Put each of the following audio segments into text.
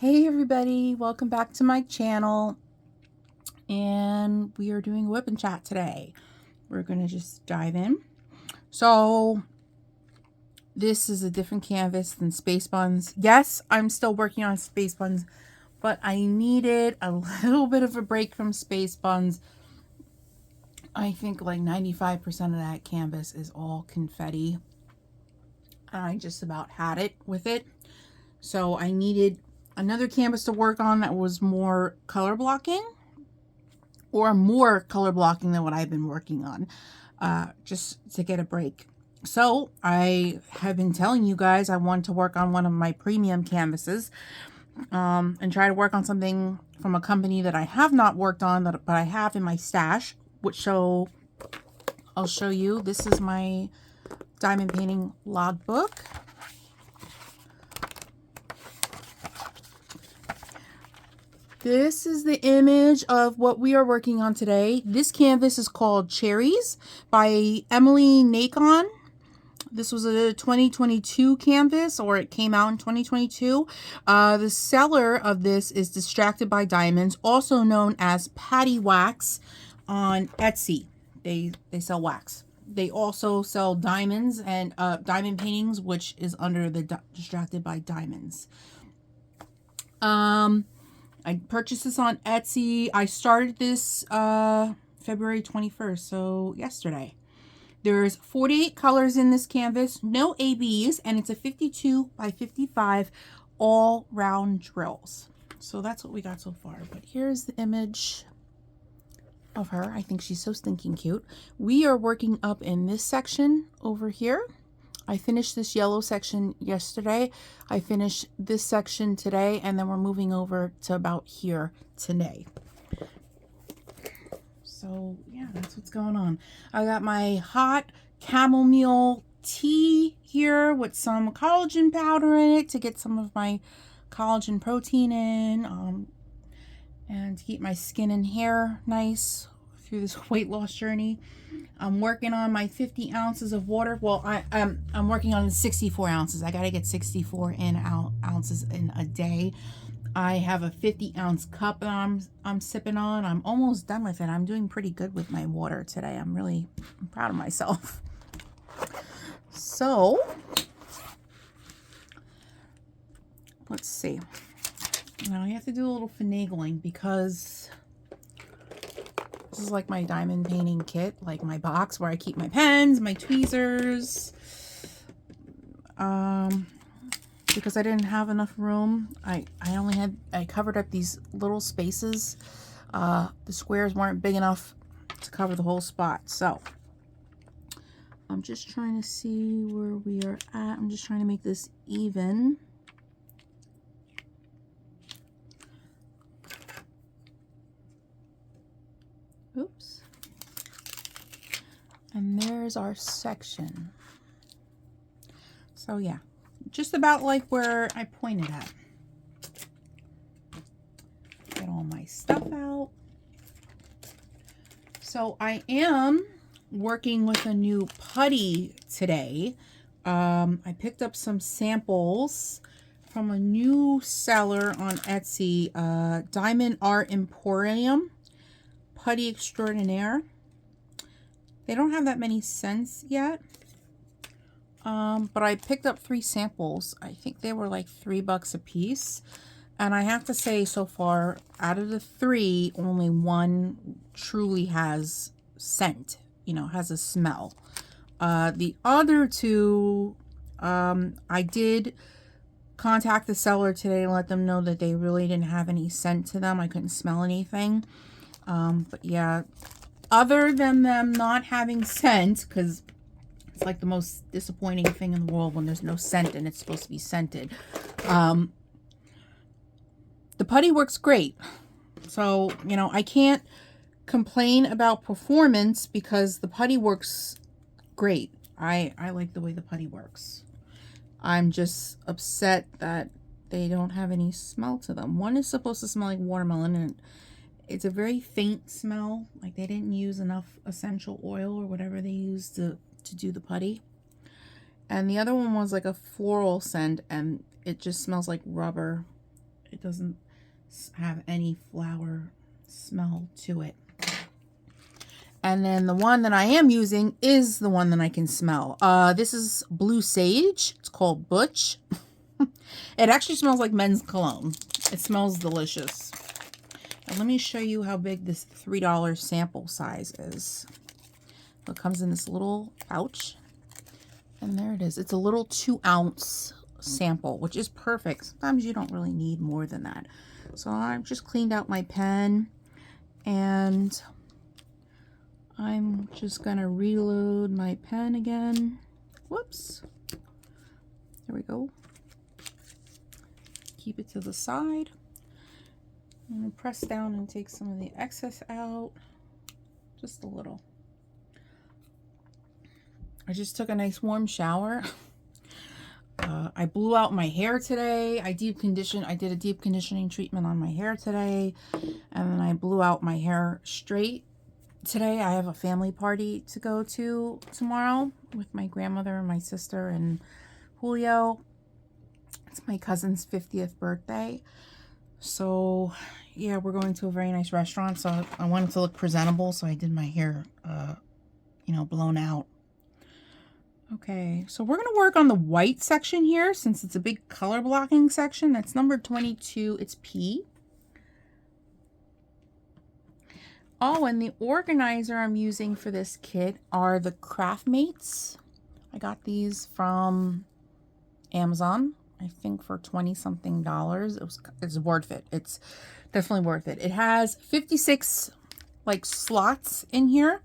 Hey everybody, welcome back to my channel, and we are doing a WIP and chat today. We're gonna just dive in. So this is a different canvas than Space Buns. Yes, I'm still working on Space Buns, but I needed a little bit of a break from Space Buns. I think like 95% of that canvas is all confetti. I just about had it with it. So I needed another canvas to work on that was more color blocking, or more color blocking than what I've been working on, just to get a break. So I have been telling you guys I want to work on one of my premium canvases, and try to work on something from a company that I have not worked on, but I have in my stash, which I'll show you. This is my diamond painting logbook. This is the image of what we are working on today. This canvas is called Cherries by Emily Nacon. This was a 2022 canvas, or it came out in 2022. The seller of this is Distracted by Diamonds, also known as Patty Wax on Etsy. They sell wax. They also sell diamonds and diamond paintings, which is under the Distracted by Diamonds. I purchased this on Etsy. I started this February 21st, so yesterday. There's 48 colors in this canvas, no ABs, and it's a 52 by 55 all round drills. So that's what we got so far. But here's the image of her. I think she's so stinking cute. We are working up in this section over here. I finished this yellow section yesterday. I finished this section today, and then we're moving over to about here today. So yeah, that's what's going on. I got my hot chamomile tea here with some collagen powder in it to get some of my collagen protein in, and to keep my skin and hair nice through this weight loss journey. I'm working on my 50 ounces of water. Well, I'm working on 64 ounces. I got to get 64 ounces in a day. I have a 50-ounce cup that I'm sipping on. I'm almost done with it. I'm doing pretty good with my water today. I'm proud of myself. So, let's see. Now I have to do a little finagling because this is like my diamond painting kit, like my box where I keep my pens, my tweezers. Because I didn't have enough room, I covered up these little spaces. The squares weren't big enough to cover the whole spot. So I'm just trying to see where we are at. I'm just trying to make this even. Oops. And there's our section. So yeah, just about like where I pointed at. Get all my stuff out. So I am working with a new putty today. I picked up some samples from a new seller on Etsy, Diamond Art Emporium. Putty Extraordinaire. They don't have that many scents yet, but I picked up 3 samples. I think they were like $3 a piece, and I have to say, so far out of the 3, only one truly has scent, has a smell. The other 2, I did contact the seller today and let them know that they really didn't have any scent to them. I couldn't smell anything. But yeah, other than them not having scent, because it's like the most disappointing thing in the world when there's no scent and it's supposed to be scented. The putty works great. So, I can't complain about performance because the putty works great. I like the way the putty works. I'm just upset that they don't have any smell to them. One is supposed to smell like watermelon, and it's a very faint smell. Like they didn't use enough essential oil or whatever they used to do the putty. And the other one was like a floral scent, and it just smells like rubber. It doesn't have any flower smell to it. And then the one that I am using is the one that I can smell. This is Blue Sage. It's called Butch. It actually smells like men's cologne. It smells delicious. And let me show you how big this $3 sample size is. It comes in this little pouch. And there it is. It's a little 2-ounce sample, which is perfect. Sometimes you don't really need more than that. So I've just cleaned out my pen, and I'm just gonna reload my pen again. Whoops. There we go. Keep it to the side. I'm gonna press down and take some of the excess out. Just a little. I just took a nice warm shower. I blew out my hair today. I did a deep conditioning treatment on my hair today. And then I blew out my hair straight. Today I have a family party to go to tomorrow with my grandmother and my sister and Julio. It's my cousin's 50th birthday. So yeah, we're going to a very nice restaurant. So I wanted to look presentable. So I did my hair, you know, blown out. Okay, so we're going to work on the white section here since it's a big color blocking section. That's number 22. It's P. Oh, and the organizer I'm using for this kit are the Craftmates. I got these from Amazon, I think for $20-something. It's worth it. It's definitely worth it. It has 56 like slots in here.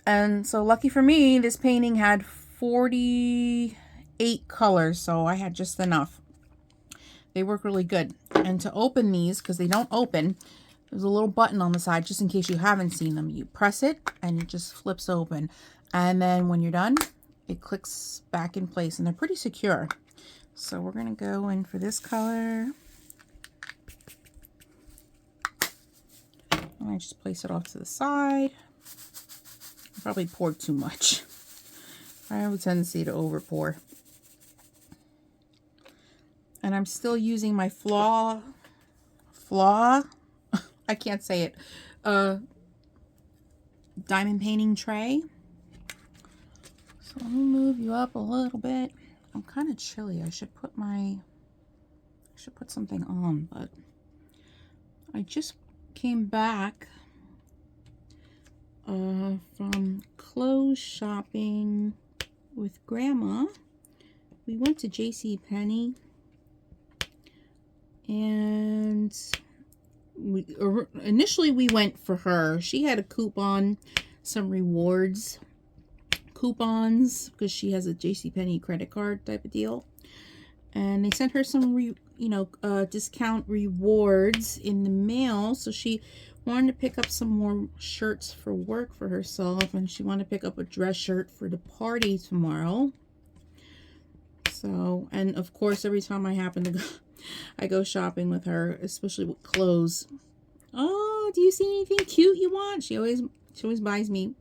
And so lucky for me, this painting had 48 colors, so I had just enough. They work really good. And to open these, because they don't open, there's a little button on the side, just in case you haven't seen them. You press it, and it just flips open. And then when you're done, it clicks back in place, and they're pretty secure. So we're going to go in for this color. And I just place it off to the side. I probably poured too much. I have a tendency to over pour. And I'm still using my flaw, I can't say it, diamond painting tray. So let me move you up a little bit. I'm kind of chilly. I should put something on, but I just came back from clothes shopping with Grandma. We went to JCPenney, and initially we went for her. She had a coupon, some rewards coupons, because she has a JCPenney credit card type of deal, and they sent her some discount rewards in the mail. So she wanted to pick up some more shirts for work for herself, and she wanted to pick up a dress shirt for the party tomorrow. So, and of course, every time I happen to go, I go shopping with her, especially with clothes. Oh, do you see anything cute you want? She always buys me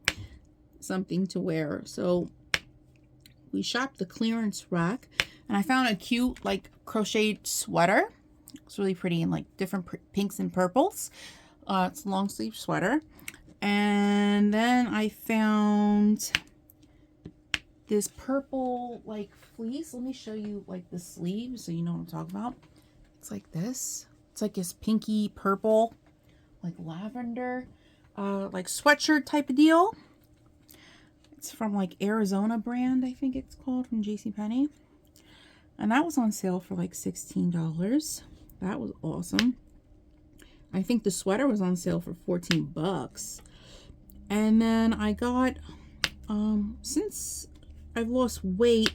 something to wear. So we shopped the clearance rack, and I found a cute like crocheted sweater. It's really pretty in like different pinks and purples. It's a long sleeve sweater. And then I found this purple like fleece. Let me show you like the sleeve so you know what I'm talking about. It's like this. It's like this pinky purple, like lavender, like sweatshirt type of deal. It's from like Arizona brand, I think it's called, from JCPenney. And that was on sale for like $16. That was awesome. I think the sweater was on sale for 14 bucks. And then I got, since I've lost weight,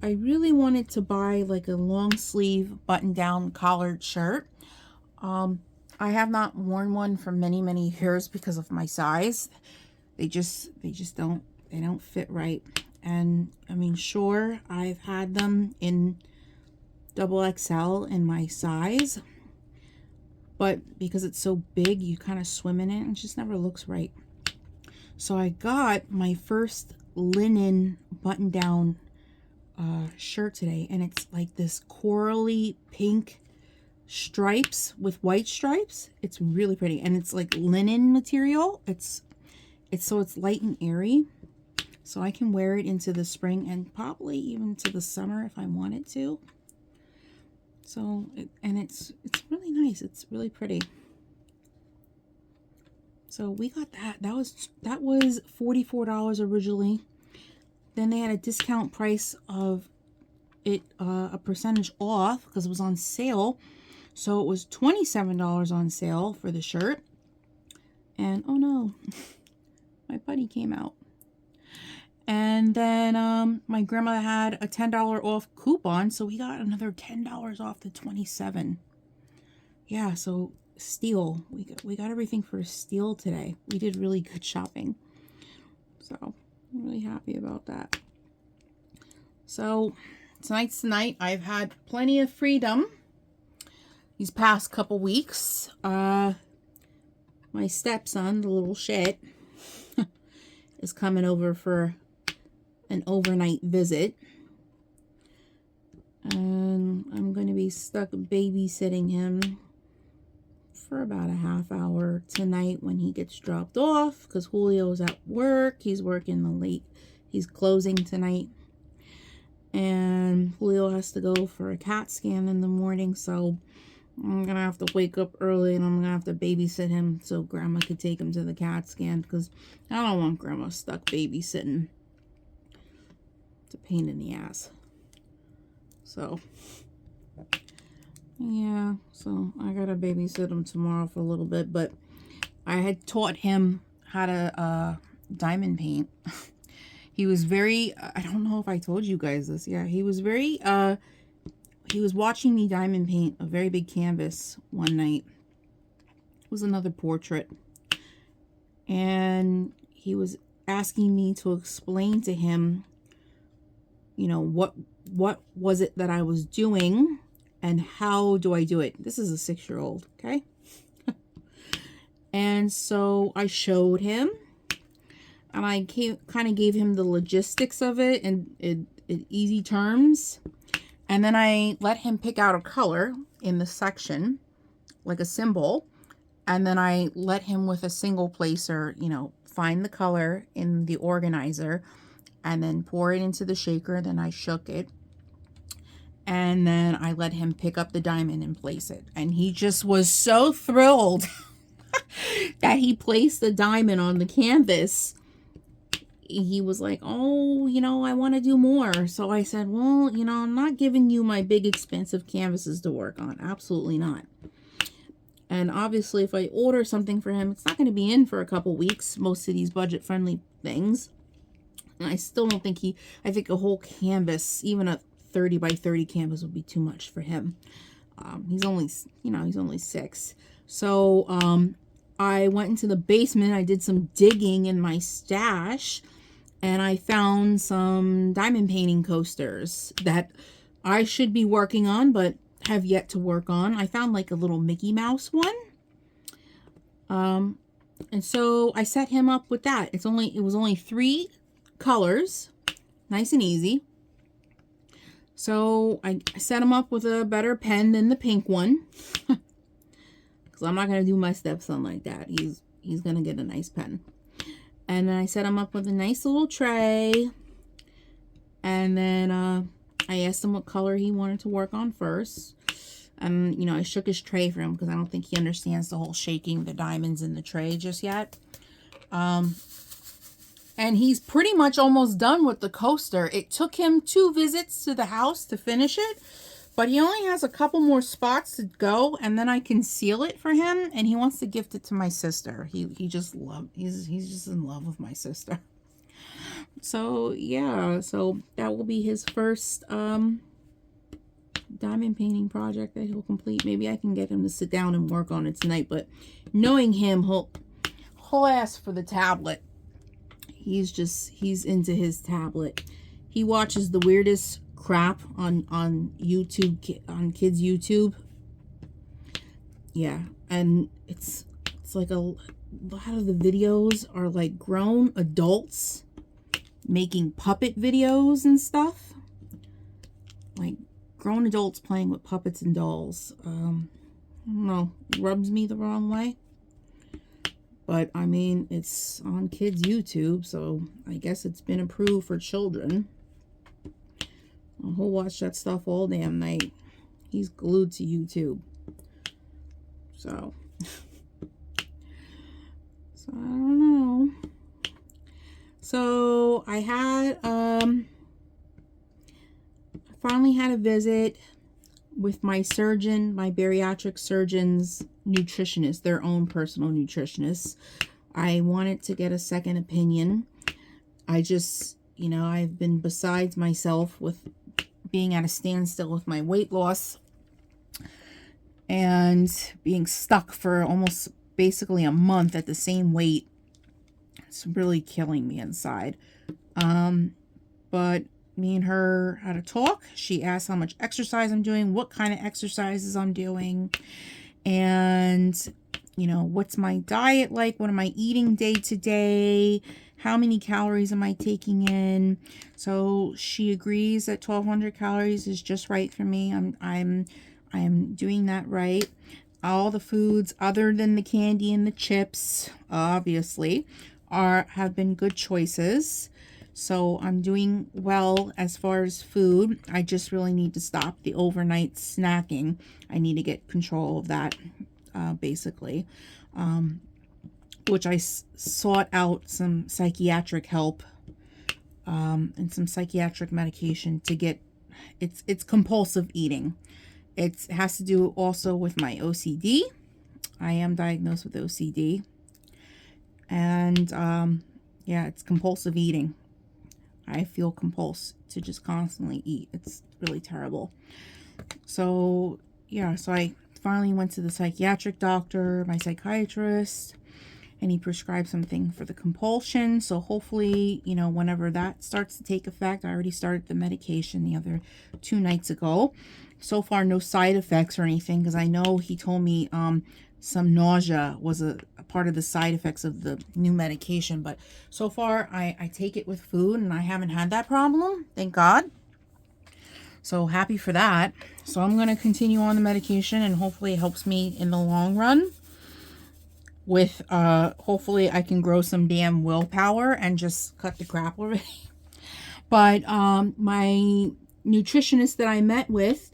I really wanted to buy like a long sleeve button down collared shirt. I have not worn one for many years because of my size. They just don't fit right. And I mean, sure, I've had them in XXL in my size, but because it's so big, you kind of swim in it and it just never looks right. So I got my first linen button down shirt today, and it's like this corally pink stripes with white stripes. It's really pretty, and it's like linen material. It's light and airy, so I can wear it into the spring and probably even to the summer if I wanted to. So it's really nice. It's really pretty. So we got that. That was $44 originally. Then they had a discount price of it, a percentage off, because it was on sale. So it was $27 on sale for the shirt. And oh no, my buddy came out. And then my grandma had a $10 off coupon, so we got another $10 off the $27. Yeah, so steal. We got everything for steal today. We did really good shopping. So I'm really happy about that. So tonight's the night. I've had plenty of freedom these past couple weeks. My stepson, the little shit, is coming over for an overnight visit. And I'm going to be stuck babysitting him for about a half hour tonight when he gets dropped off, because Julio's at work. He's working the late. He's closing tonight. And Julio has to go for a CAT scan in the morning, so I'm going to have to wake up early and I'm going to have to babysit him so Grandma could take him to the CAT scan, because I don't want Grandma stuck babysitting. It's a pain in the ass. So yeah, so I gotta babysit him tomorrow for a little bit, but I had taught him how to diamond paint. He was very, I don't know if I told you guys this. Yeah, he was very, he was watching me diamond paint a very big canvas one night. It was another portrait. And he was asking me to explain to him, you know, what was it that I was doing and how do I do it. This is a 6-year-old, okay? And so I showed him, and I kind of gave him the logistics of it in easy terms. And then I let him pick out a color in the section, like a symbol. And then I let him, with a single placer, you know, find the color in the organizer and then pour it into the shaker. Then I shook it. And then I let him pick up the diamond and place it. And he just was so thrilled that he placed the diamond on the canvas. He was like, oh, you know, I want to do more. So I said, well, you know, I'm not giving you my big expensive canvases to work on. Absolutely not. And obviously, if I order something for him, it's not going to be in for a couple weeks. Most of these budget-friendly things. And I still don't think I think a whole canvas, even a 30 by 30 canvas, would be too much for him. He's only, you know, he's only 6. So I went into the basement. I did some digging in my stash, and I found some diamond painting coasters that I should be working on, but have yet to work on. I found like a little Mickey Mouse one. And so I set him up with that. It was only 3 colors, nice and easy. So I set him up with a better pen than the pink one, because I'm not going to do my stepson like that. He's going to get a nice pen. And then I set him up with a nice little tray. And then I asked him what color he wanted to work on first. And, you know, I shook his tray for him because I don't think he understands the whole shaking the diamonds in the tray just yet. And he's pretty much almost done with the coaster. It took him 2 visits to the house to finish it, but he only has a couple more spots to go, and then I can seal it for him, and he wants to gift it to my sister. He's just in love with my sister. So yeah, so that will be his first diamond painting project that he'll complete. Maybe I can get him to sit down and work on it tonight, but knowing him, he'll ask for the tablet. He's into his tablet. He watches the weirdest crap on YouTube, on kids' YouTube. Yeah, and it's like a lot of the videos are like grown adults making puppet videos and stuff. Like grown adults playing with puppets and dolls. I don't know, rubs me the wrong way. But I mean, it's on kids' YouTube, so I guess it's been approved for children. He'll watch that stuff all damn night. He's glued to YouTube. So I don't know. So I had finally had a visit with my surgeon, my bariatric surgeon's nutritionist, their own personal nutritionist. I wanted to get a second opinion. I just, you know, I've been besides myself with being at a standstill with my weight loss and being stuck for almost basically a month at the same weight. It's really killing me inside. But me and her had a talk. She asked how much exercise I'm doing, what kind of exercises I'm doing, and, you know, what's my diet like? What am I eating day to day? How many calories am I taking in? So she agrees that 1,200 calories is just right for me. I'm doing that right. All the foods other than the candy and the chips, obviously, have been good choices. So I'm doing well as far as food. I just really need to stop the overnight snacking. I need to get control of that, basically. Which I sought out some psychiatric help and some psychiatric medication to get. It's compulsive eating. It has to do also with my OCD. I am diagnosed with OCD. And yeah, it's compulsive eating. I feel compulsed to just constantly eat. It's really terrible. So yeah, so I finally went to the psychiatric doctor, my psychiatrist, and he prescribed something for the compulsion. So hopefully, you know, whenever that starts to take effect, I already started the medication the other 2 nights ago. So far, no side effects or anything, because I know he told me some nausea was a part of the side effects of the new medication. But so far, I take it with food, and I haven't had that problem, thank God. So happy for that. So I'm going to continue on the medication, and hopefully it helps me in the long run. With hopefully I can grow some damn willpower and just cut the crap already. But my nutritionist that I met with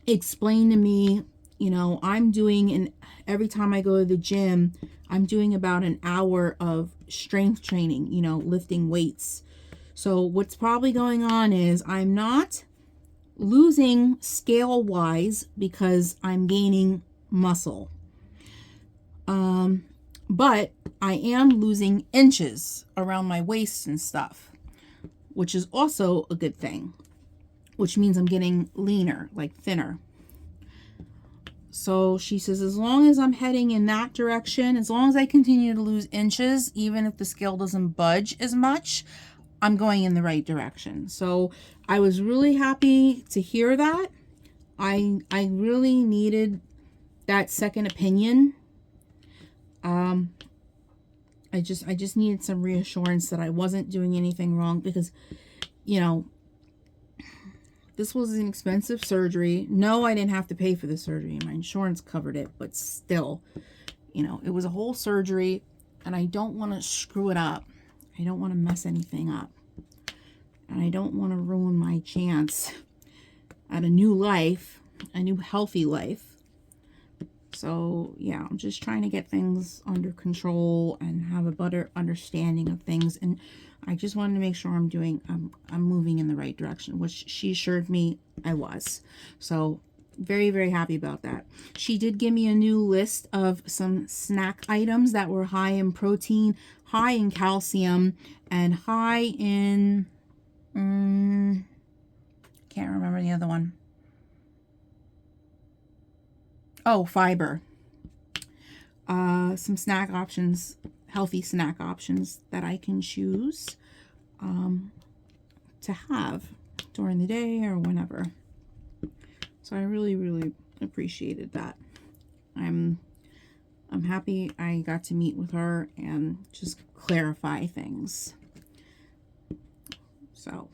explained to me, you know, I'm doing every time I go to the gym, I'm doing about an hour of strength training, you know, lifting weights. So what's probably going on is I'm not losing scale wise because I'm gaining muscle. But I am losing inches around my waist and stuff, which is also a good thing, which means I'm getting leaner, like thinner. So she says, as long as I'm heading in that direction, as long as I continue to lose inches, even if the scale doesn't budge as much, I'm going in the right direction. So I was really happy to hear that. I really needed that second opinion. I just needed some reassurance that I wasn't doing anything wrong, because, you know, this was an expensive surgery. No, I didn't have to pay for the surgery. My insurance covered it, but still, you know, it was a whole surgery, and I don't want to screw it up. I don't want to mess anything up. And I don't want to ruin my chance at a new life, a new healthy life. So yeah, I'm just trying to get things under control and have a better understanding of things. And I just wanted to make sure I'm moving in the right direction, which she assured me I was. So very, very happy about that. She did give me a new list of some snack items that were high in protein, high in calcium, and high in, can't remember the other one. Oh, fiber. Some snack options, healthy snack options that I can choose to have during the day or whenever. So I really, really appreciated that. I'm happy I got to meet with her and just clarify things. So,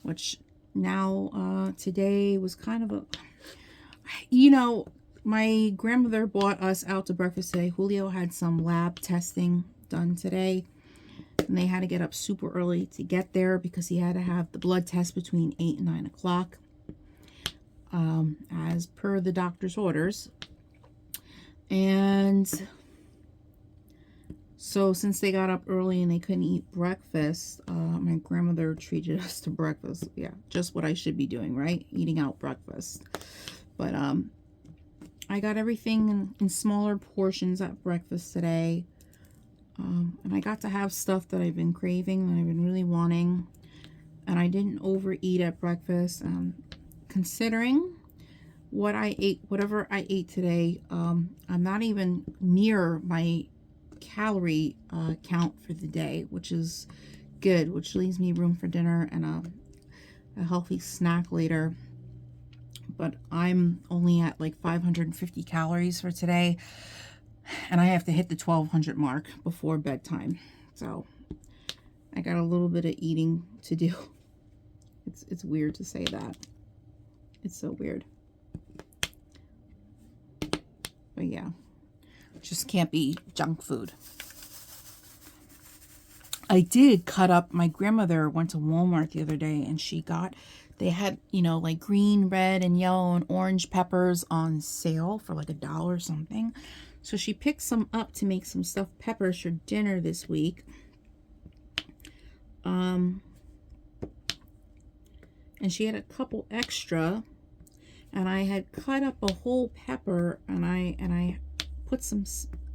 which now today was kind of You know, my grandmother brought us out to breakfast today. Julio had some lab testing done today, and they had to get up super early to get there because he had to have the blood test between 8 and 9 o'clock, as per the doctor's orders. And so since they got up early and they couldn't eat breakfast, my grandmother treated us to breakfast. Yeah, just what I should be doing, right? Eating out breakfast. But I got everything in smaller portions at breakfast today. And I got to have stuff that I've been craving, that I've been really wanting. And I didn't overeat at breakfast. Considering what I ate, whatever I ate today, I'm not even near my calorie count for the day, which is good, which leaves me room for dinner and a healthy snack later. But I'm only at like 550 calories for today, and I have to hit the 1200 mark before bedtime. So I got a little bit of eating to do. It's weird to say that. It's so weird. But yeah, just can't be junk food. I did cut up, my grandmother went to Walmart the other day and she got, they had, you know, like green, red, and yellow and orange peppers on sale for like $1 or something. So she picked some up to make some stuffed peppers for dinner this week. And she had a couple extra, and I had cut up a whole pepper, and I put some,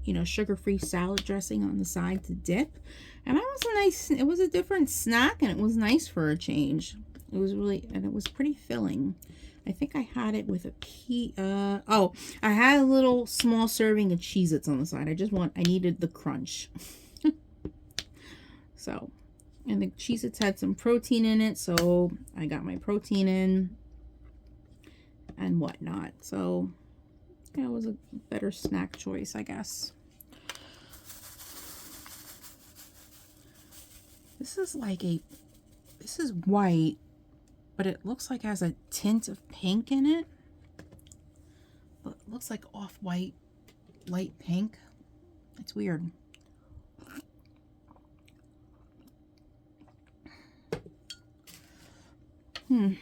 you know, sugar-free salad dressing on the side to dip. And that was a nice, it was a different snack, and it was nice for a change. It was really, and it was pretty filling. I think I had it with a I had a little small serving of Cheez-Its on the side. I needed the crunch. So, and the Cheez-Its had some protein in it, so I got my protein in and whatnot. So, yeah, it was a better snack choice, I guess. This is white, but it looks like it has a tint of pink in it. It looks like off-white, light pink. It's weird. But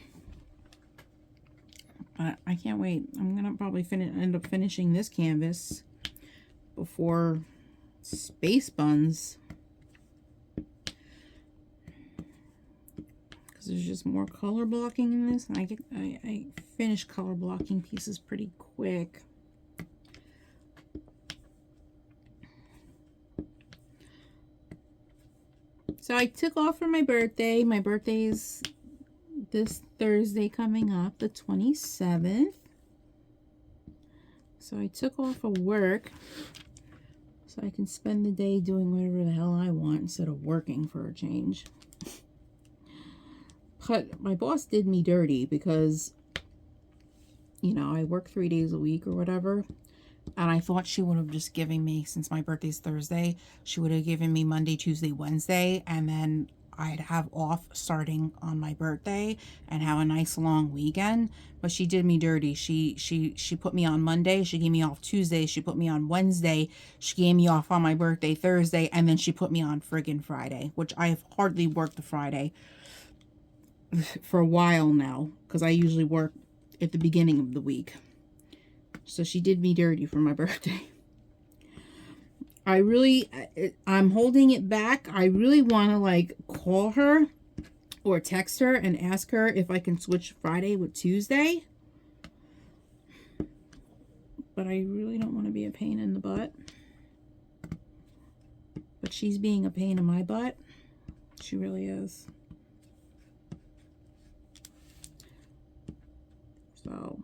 I can't wait. I'm gonna probably end up finishing this canvas before Space Buns, because there's just more color blocking in this, and I finish color blocking pieces pretty quick. So I took off for my birthday. My birthday's this Thursday coming up, the 27th. So I took off of work so I can spend the day doing whatever the hell I want instead of working for a change. But my boss did me dirty because, you know, I work 3 days a week or whatever. And I thought she would have just given me, since my birthday's Thursday, she would have given me Monday, Tuesday, Wednesday, and then I'd have off starting on my birthday and have a nice long weekend. But she did me dirty. She put me on Monday, she gave me off Tuesday, she put me on Wednesday, she gave me off on my birthday Thursday, and then she put me on friggin' Friday, which I have hardly worked a Friday for a while now, because I usually work at the beginning of the week. So she did me dirty for my birthday. I'm holding it back. I really want to like call her or text her and ask her if I can switch Friday with Tuesday. But I really don't want to be a pain in the butt. But she's being a pain in my butt. She really is. So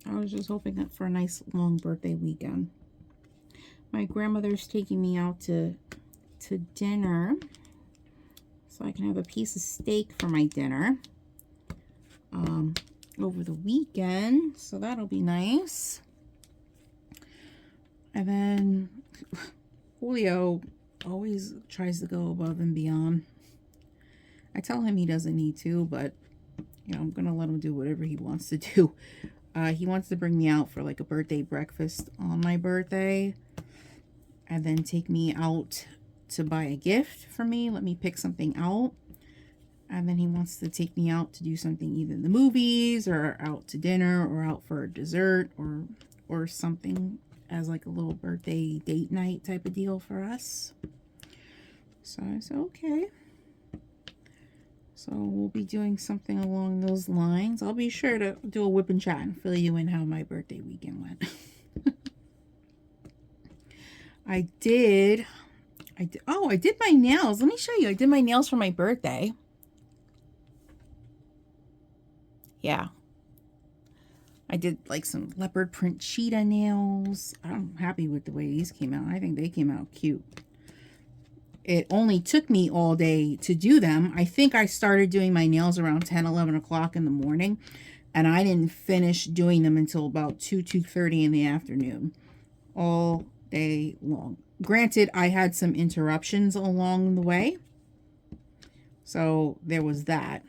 I was just hoping for a nice long birthday weekend. My grandmother's taking me out to dinner, so I can have a piece of steak for my dinner over the weekend. So that'll be nice. And then Julio always tries to go above and beyond. I tell him he doesn't need to, but you know, I'm gonna let him do whatever he wants to do. He wants to bring me out for like a birthday breakfast on my birthday, and then take me out to buy a gift for me. Let me pick something out. And then he wants to take me out to do something, either in the movies or out to dinner or out for a dessert or something as like a little birthday date night type of deal for us. So I said, okay. So we'll be doing something along those lines. I'll be sure to do a WIP and chat and fill you in how my birthday weekend went. I did my nails. Let me show you. I did my nails for my birthday. Yeah. I did like some leopard print cheetah nails. I'm happy with the way these came out. I think they came out cute. It only took me all day to do them. I think I started doing my nails around 10, 11 o'clock in the morning, and I didn't finish doing them until about 2:30 in the afternoon, all day long. Granted, I had some interruptions along the way, so there was that.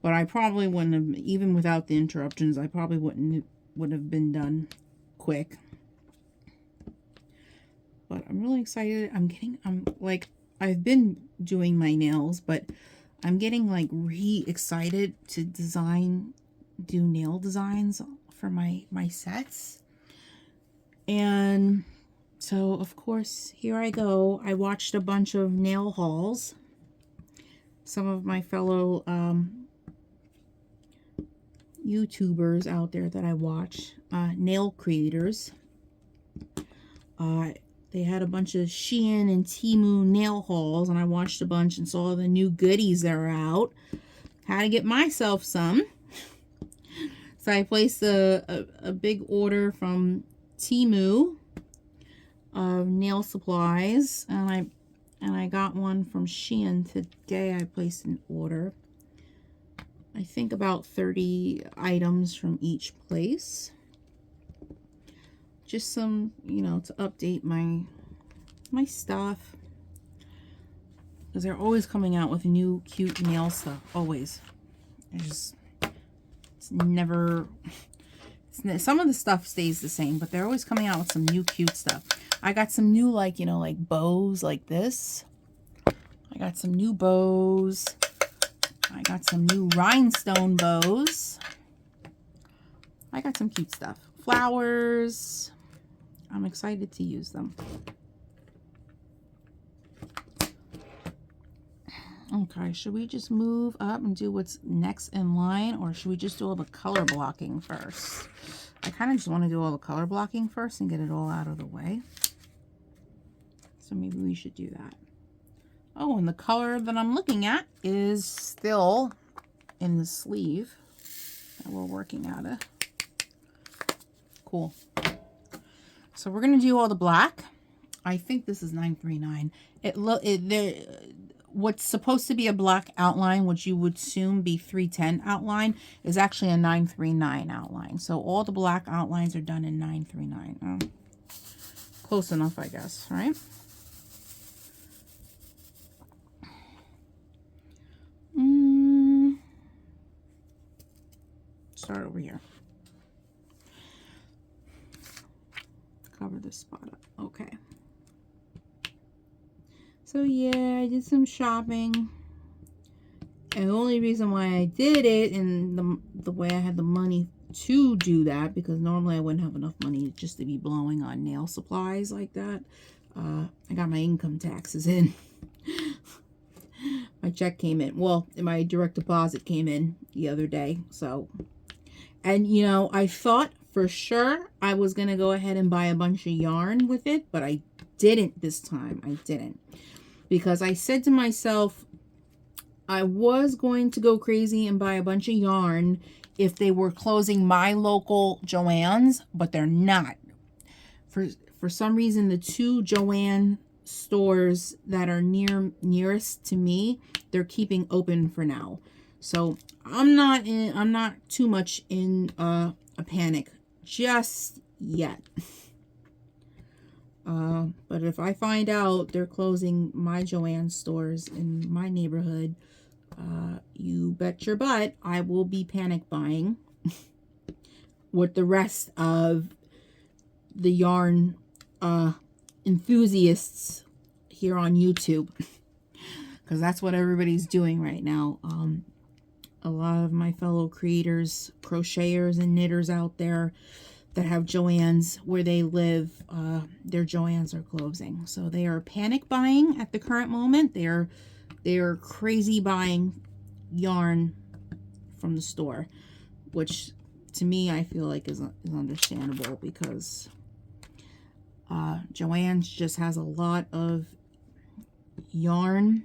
But I probably wouldn't have, even without the interruptions, I probably would have been done quick. But I'm really excited. I've been doing my nails, but I'm getting like excited to do nail designs for my sets. And so, of course, here I go. I watched a bunch of nail hauls. Some of my fellow YouTubers out there that I watch, nail creators, they had a bunch of Shein and Temu nail hauls, and I watched a bunch and saw the new goodies that are out. Had to get myself some. So I placed a big order from Temu of nail supplies, and I got one from Shein today. I placed an order. I think about 30 items from each place. Just some, you know, to update my stuff. Because they're always coming out with new cute nail stuff. Always. It's never... Some of the stuff stays the same, but they're always coming out with some new cute stuff. I got some new, like, you know, like bows like this. I got some new bows. I got some new rhinestone bows. I got some cute stuff. Flowers. I'm excited to use them. Okay, should we just move up and do what's next in line, or should we just do all the color blocking first? I kind of just want to do all the color blocking first and get it all out of the way. So maybe we should do that. Oh, and the color that I'm looking at is still in the sleeve that we're working out of. Cool. So we're going to do all the black. I think this is 939. What's supposed to be a black outline, which you would assume be 310 outline, is actually a 939 outline. So all the black outlines are done in 939. Close enough, I guess, right? Start over here. Cover this spot up. Okay. So yeah, I did some shopping. And the only reason why I did it and the way I had the money to do that, because normally I wouldn't have enough money just to be blowing on nail supplies like that. I got my income taxes in. My check came in. Well, my direct deposit came in the other day. So, and you know, I thought for sure I was going to go ahead and buy a bunch of yarn with it, but I didn't this time. I didn't. Because I said to myself, I was going to go crazy and buy a bunch of yarn if they were closing my local Joann's, but they're not. For some reason, the two Joann stores that are nearest to me, they're keeping open for now. So I'm not too much in a panic just yet. But if I find out they're closing my Joann stores in my neighborhood, you bet your butt I will be panic buying. with the rest of the yarn enthusiasts here on YouTube, because that's what everybody's doing right now. A lot of my fellow creators, crocheters and knitters out there that have Joann's where they live, their Joann's are closing. So they are panic buying at the current moment. They are crazy buying yarn from the store, which to me I feel like is understandable, because Joann's just has a lot of yarn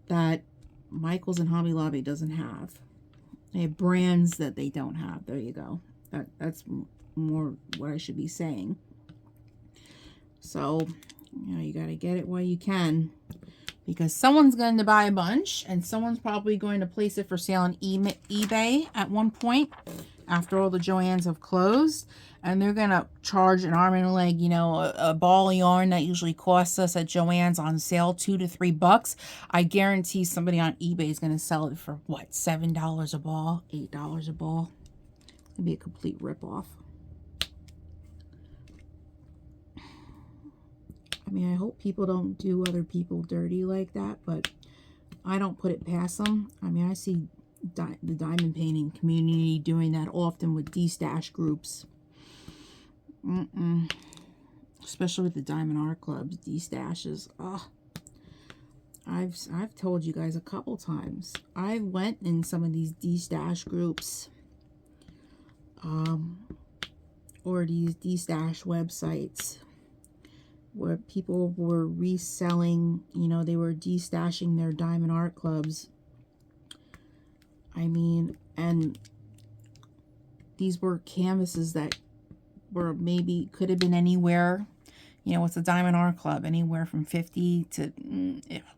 that Michael's and Hobby Lobby doesn't have. They have brands that they don't have. There you go. That's more what I should be saying. So, you know, you got to get it while you can, because someone's going to buy a bunch, and someone's probably going to place it for sale on eBay at one point after all the Joann's have closed, and they're going to charge an arm and a leg. You know, a ball of yarn that usually costs us at Joann's on sale $2 to $3. I guarantee somebody on eBay is going to sell it for what, $7 a ball, $8 a ball. It'd be a complete ripoff. I mean, I hope people don't do other people dirty like that, but I don't put it past them. I mean, I see the diamond painting community doing that often with de-stash groups. Especially with the diamond art clubs, de-stashes. Oh, I've told you guys a couple times. I went in some of these de-stash groups, or these de-stash websites, where people were reselling, you know, they were de-stashing their diamond art clubs. I mean, and these were canvases that were maybe, could have been anywhere, you know, what's a diamond art club? Anywhere from 50 to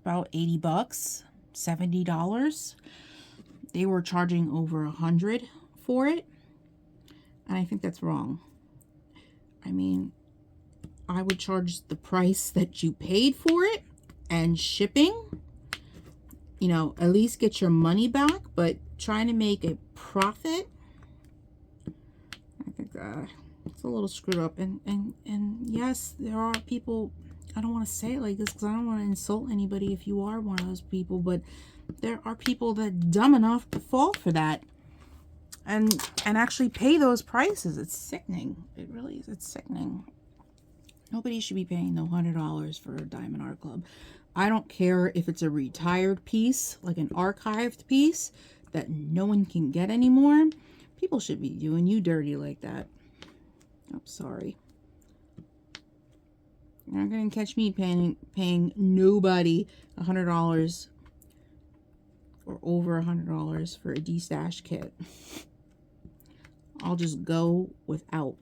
about 80 bucks, $70. They were charging over 100 for it. And I think that's wrong. I mean, I would charge the price that you paid for it and shipping. You know, at least get your money back, but trying to make a profit, I think it's a little screwed up. And yes, there are people, I don't want to say it like this because I don't want to insult anybody if you are one of those people, but there are people that are dumb enough to fall for that and actually pay those prices. It's sickening. It really is. It's sickening. Nobody should be paying no $100 for a diamond art club. I don't care if it's a retired piece, like an archived piece that no one can get anymore. People should be doing you dirty like that. I'm sorry. You're not going to catch me paying nobody $100 or over $100 for a de-stash kit. I'll just go without.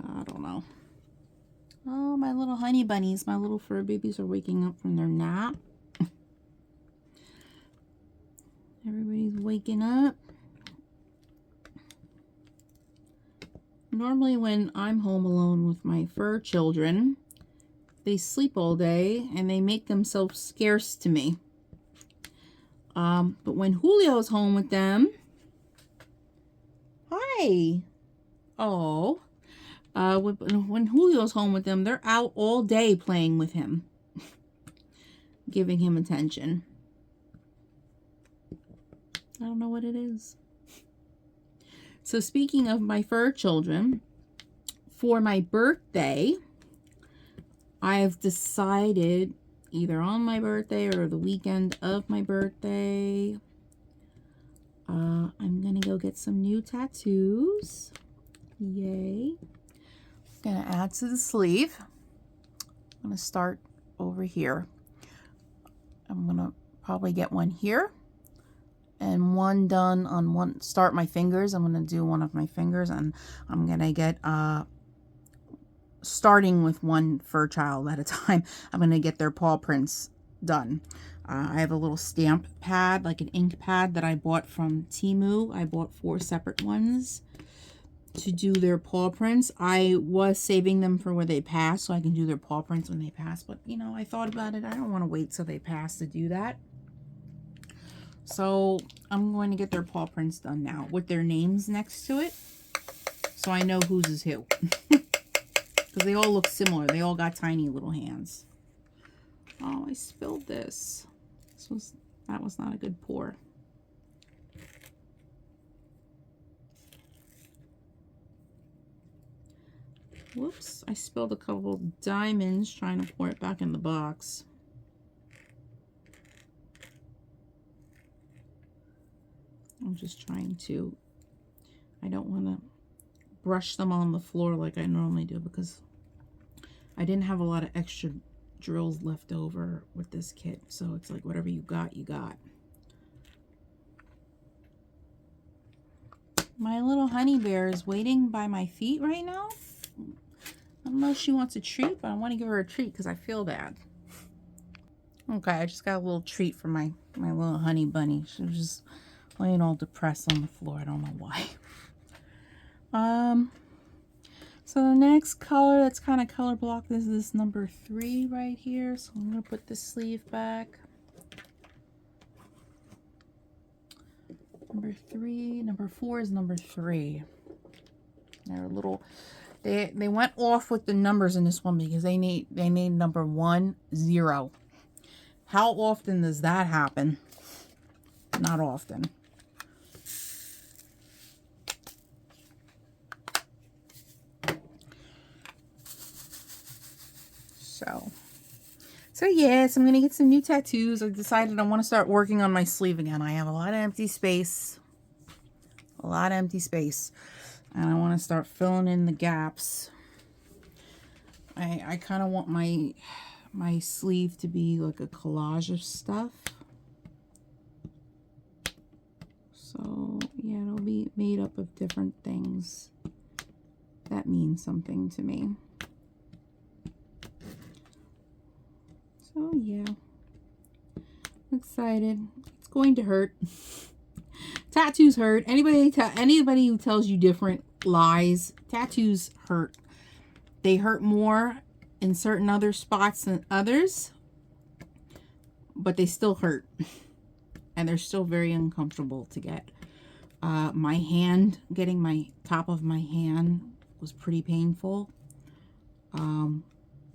I don't know. Oh, my little honey bunnies, my little fur babies are waking up from their nap. Everybody's waking up. Normally when I'm home alone with my fur children, they sleep all day and they make themselves scarce to me. But when Julio's home with them, hi. Oh. When Julio's home with them, they're out all day playing with him, giving him attention. I don't know what it is. So speaking of my fur children, for my birthday, I have decided either on my birthday or the weekend of my birthday, I'm going to go get some new tattoos. Yay. Gonna add to the sleeve. I'm gonna start over here. I'm gonna probably get one here and one done on one. Start my fingers. I'm gonna do one of my fingers, and I'm gonna get starting with one fur child at a time. I'm gonna get their paw prints done. I have a little stamp pad, like an ink pad that I bought from Temu. I bought 4 separate ones to do their paw prints. I was saving them for when they pass so I can do their paw prints when they pass, but you know, I thought about it. I don't want to wait till they pass to do that. So I'm going to get their paw prints done now with their names next to it, so I know whose is who. Because they all look similar. They all got tiny little hands. Oh, I spilled this. That was not a good pour. Whoops, I spilled a couple diamonds trying to pour it back in the box. I'm just trying to, I don't want to brush them on the floor like I normally do because I didn't have a lot of extra drills left over with this kit. So it's like whatever you got, you got. My little honey bear is waiting by my feet right now. I don't know if she wants a treat, but I want to give her a treat because I feel bad. Okay, I just got a little treat for my little honey bunny. She was just laying all depressed on the floor. I don't know why. So the next color that's kind of color blocked is this number 3 right here. So I'm going to put the sleeve back. Number 3. Number 4 is number 3. They're a little... They went off with the numbers in this one because they need number 1, 0. How often does that happen? Not often. So yes, I'm gonna get some new tattoos. I decided I want to start working on my sleeve again. I have a lot of empty space. A lot of empty space. And I want to start filling in the gaps. I kind of want my sleeve to be like a collage of stuff. So yeah, it'll be made up of different things that mean something to me. So yeah, I'm excited. It's going to hurt. Tattoos hurt. Anybody who tells you different lies. Tattoos hurt. They hurt more in certain other spots than others, but they still hurt. And they're still very uncomfortable to get. My hand, getting my top of my hand was pretty painful.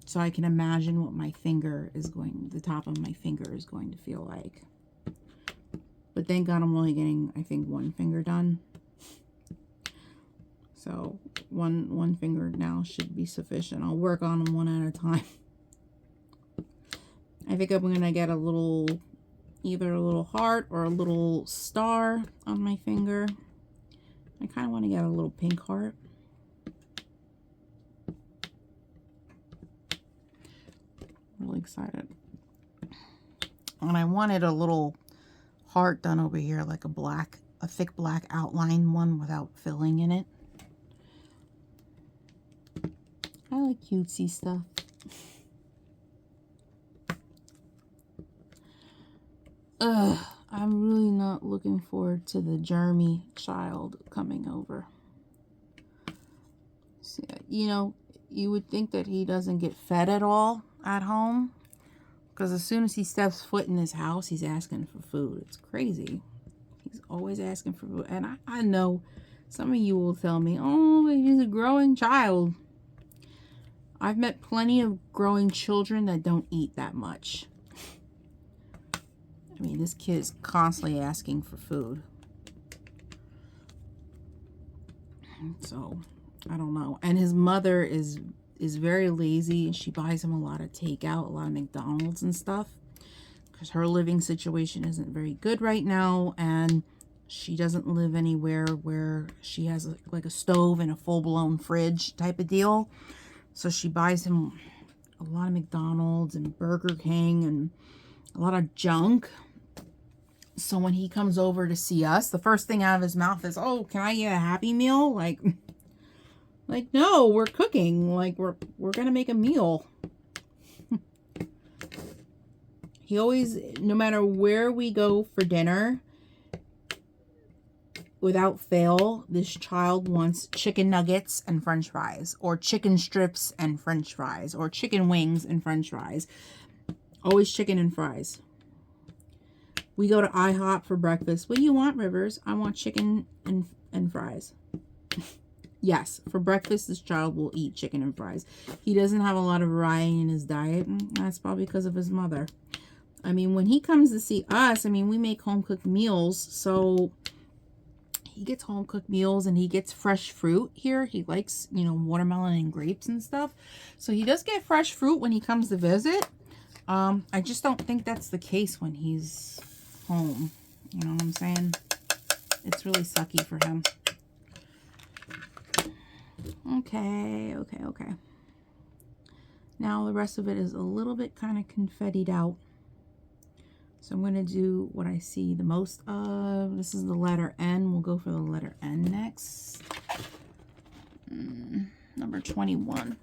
So I can imagine what the top of my finger is going to feel like. But thank God I'm only getting, I think, one finger done. So one finger now should be sufficient. I'll work on them one at a time. I think I'm going to get either a little heart or a little star on my finger. I kind of want to get a little pink heart. Really excited. And I wanted a little heart done over here, like a thick black outline one without filling in it. I like cutesy stuff. I'm really not looking forward to the Jeremy child coming over. So, you know, you would think that he doesn't get fed at all at home, because as soon as he steps foot in his house, he's asking for food. It's crazy. He's always asking for food. And I know some of you will tell me, oh, he's a growing child. I've met plenty of growing children that don't eat that much. I mean, this kid is constantly asking for food. So, I don't know. And his mother is very lazy, and she buys him a lot of takeout, a lot of McDonald's and stuff, because her living situation isn't very good right now, and she doesn't live anywhere where she has like a stove and a full-blown fridge type of deal. So she buys him a lot of McDonald's and Burger King and a lot of junk. So when he comes over to see us, the first thing out of his mouth is, oh, can I get a Happy Meal? Like no, we're cooking. Like, we're gonna make a meal. He always, no matter where we go for dinner, without fail, this child wants chicken nuggets and french fries, or chicken strips and french fries, or chicken wings and french fries. Always chicken and fries. We go to IHOP for breakfast. What do you want, Rivers? I want chicken and fries. Yes, for breakfast, this child will eat chicken and fries. He doesn't have a lot of variety in his diet. That's probably because of his mother. I mean, when he comes to see us, I mean, we make home-cooked meals, so he gets home-cooked meals and he gets fresh fruit here. He likes, you know, watermelon and grapes and stuff. So he does get fresh fruit when he comes to visit. I just don't think that's the case when he's home. You know what I'm saying? It's really sucky for him. Okay. Now the rest of it is a little bit kind of confettied out. So I'm going to do what I see the most of. This is the letter N. We'll go for the letter N next. Number 21.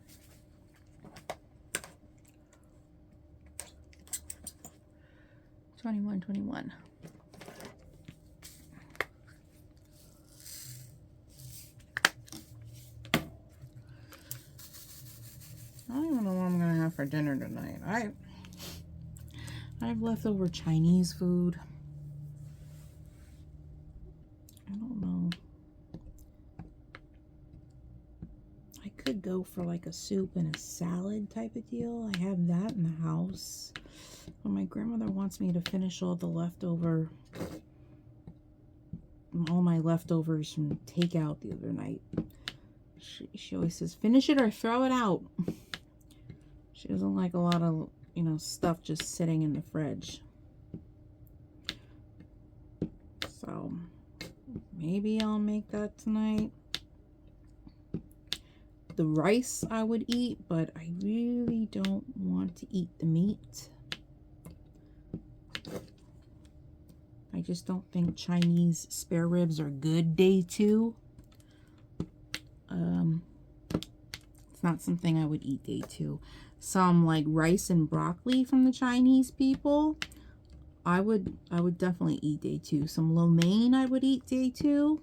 I don't even know what I'm going to have for dinner tonight. I have leftover Chinese food. I don't know. I could go for like a soup and a salad type of deal. I have that in the house. But my grandmother wants me to finish all my leftovers from takeout the other night. She always says, finish it or throw it out. She doesn't like a lot of, you know, stuff just sitting in the fridge. So maybe I'll make that tonight. The rice I would eat, but I really don't want to eat the meat. I just don't think Chinese spare ribs are good day 2. It's not something I would eat day 2. Some like rice and broccoli from the Chinese people, I would definitely eat day 2. Some lo mein I would eat day 2.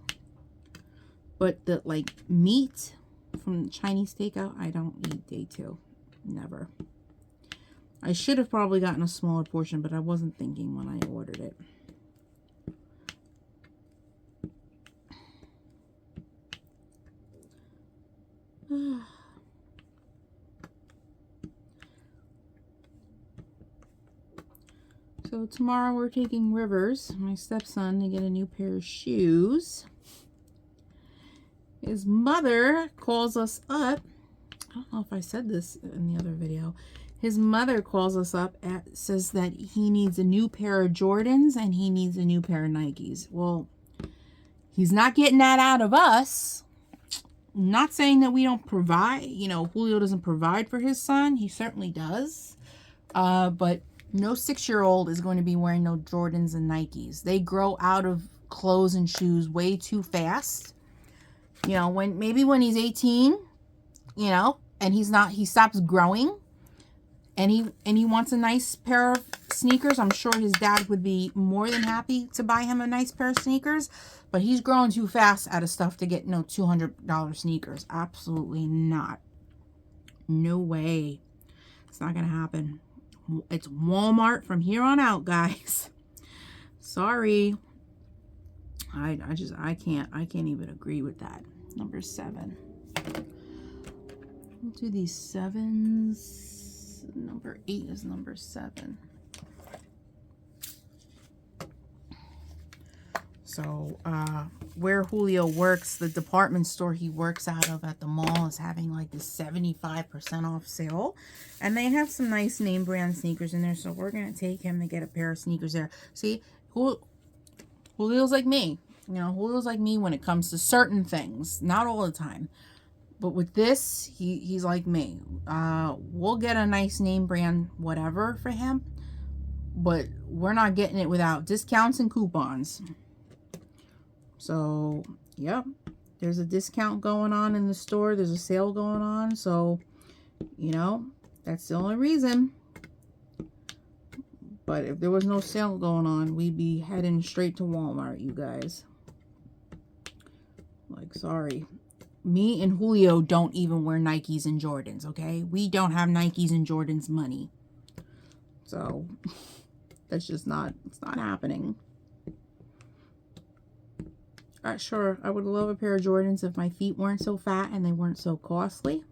But the like meat from Chinese takeout, I don't eat day 2. Never. I should have probably gotten a smaller portion, but I wasn't thinking when I ordered it. So tomorrow we're taking Rivers, my stepson, to get a new pair of shoes. His mother calls us up. I don't know if I said this in the other video. His mother calls us up and says that he needs a new pair of Jordans and he needs a new pair of Nikes. Well, he's not getting that out of us. Not saying that we don't provide, you know, Julio doesn't provide for his son. He certainly does. But no 6-year-old is going to be wearing no Jordans and Nikes. They grow out of clothes and shoes way too fast. You know, maybe when he's 18, you know, and he stops growing and he wants a nice pair of sneakers. I'm sure his dad would be more than happy to buy him a nice pair of sneakers, but he's growing too fast out of stuff to get no $200 sneakers. Absolutely not. No way. It's not going to happen. It's Walmart from here on out, guys. Sorry. I can't even agree with that. Number 7. We'll do these 7s. Number 8 is number 7. So, where Julio works, the department store he works out of at the mall is having like this 75% off sale. And they have some nice name brand sneakers in there. So we're going to take him to get a pair of sneakers there. See, Julio's like me. You know, Julio's like me when it comes to certain things. Not all the time. But with this, he's like me. We'll get a nice name brand whatever for him. But we're not getting it without discounts and coupons. So, yep. There's a discount going on in the store. There's a sale going on. So, you know, that's the only reason. But if there was no sale going on, we'd be heading straight to Walmart, you guys. Like, sorry. Me and Julio don't even wear Nikes and Jordans, okay? We don't have Nikes and Jordans money. So, That's just not, it's not happening. Sure, I would love a pair of Jordans if my feet weren't so fat and they weren't so costly.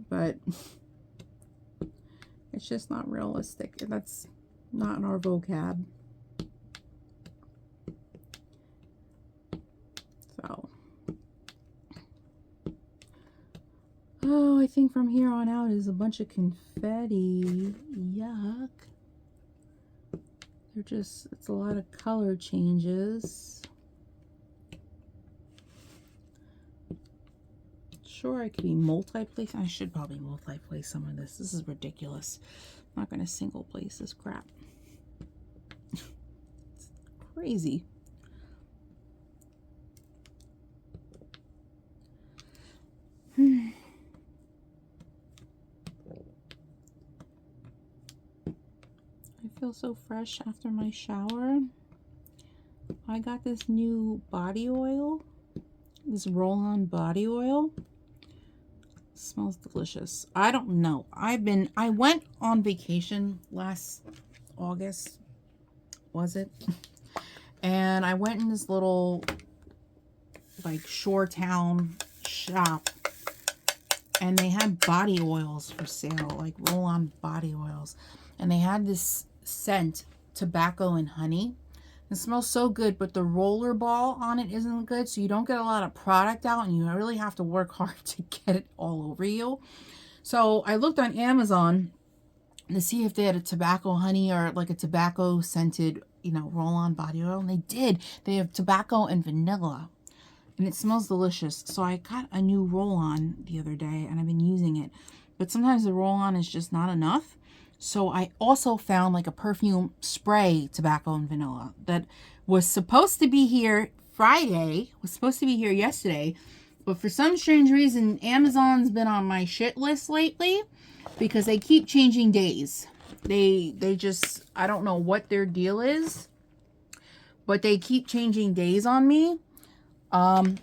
But it's just not realistic. That's not in our vocab. So, oh, I think from here on out is a bunch of confetti. Yuck. They're just, it's a lot of color changes. Sure, I could be multi-place. I should probably multi-place some of this. This is ridiculous. I'm not going to single place this crap. It's crazy. I feel so fresh after my shower. I got this new body oil. This roll-on body oil. Smells delicious. I don't know. I went on vacation last August, was it? And I went in this little like shore town shop, and they had body oils for sale, like roll-on body oils. And they had this scent, tobacco and honey. It smells so good, but the roller ball on it isn't good, so you don't get a lot of product out, and you really have to work hard to get it all over you. So I looked on Amazon to see if they had a tobacco honey or like a tobacco scented, you know, roll-on body oil, and they did. They have tobacco and vanilla, and it smells delicious. So I got a new roll-on the other day, and I've been using it, but sometimes the roll-on is just not enough. So I also found like a perfume spray, tobacco and vanilla, that was supposed to be here Friday, was supposed to be here yesterday, but for some strange reason, Amazon's been on my shit list lately because they keep changing days. They just, I don't know what their deal is, but they keep changing days on me. And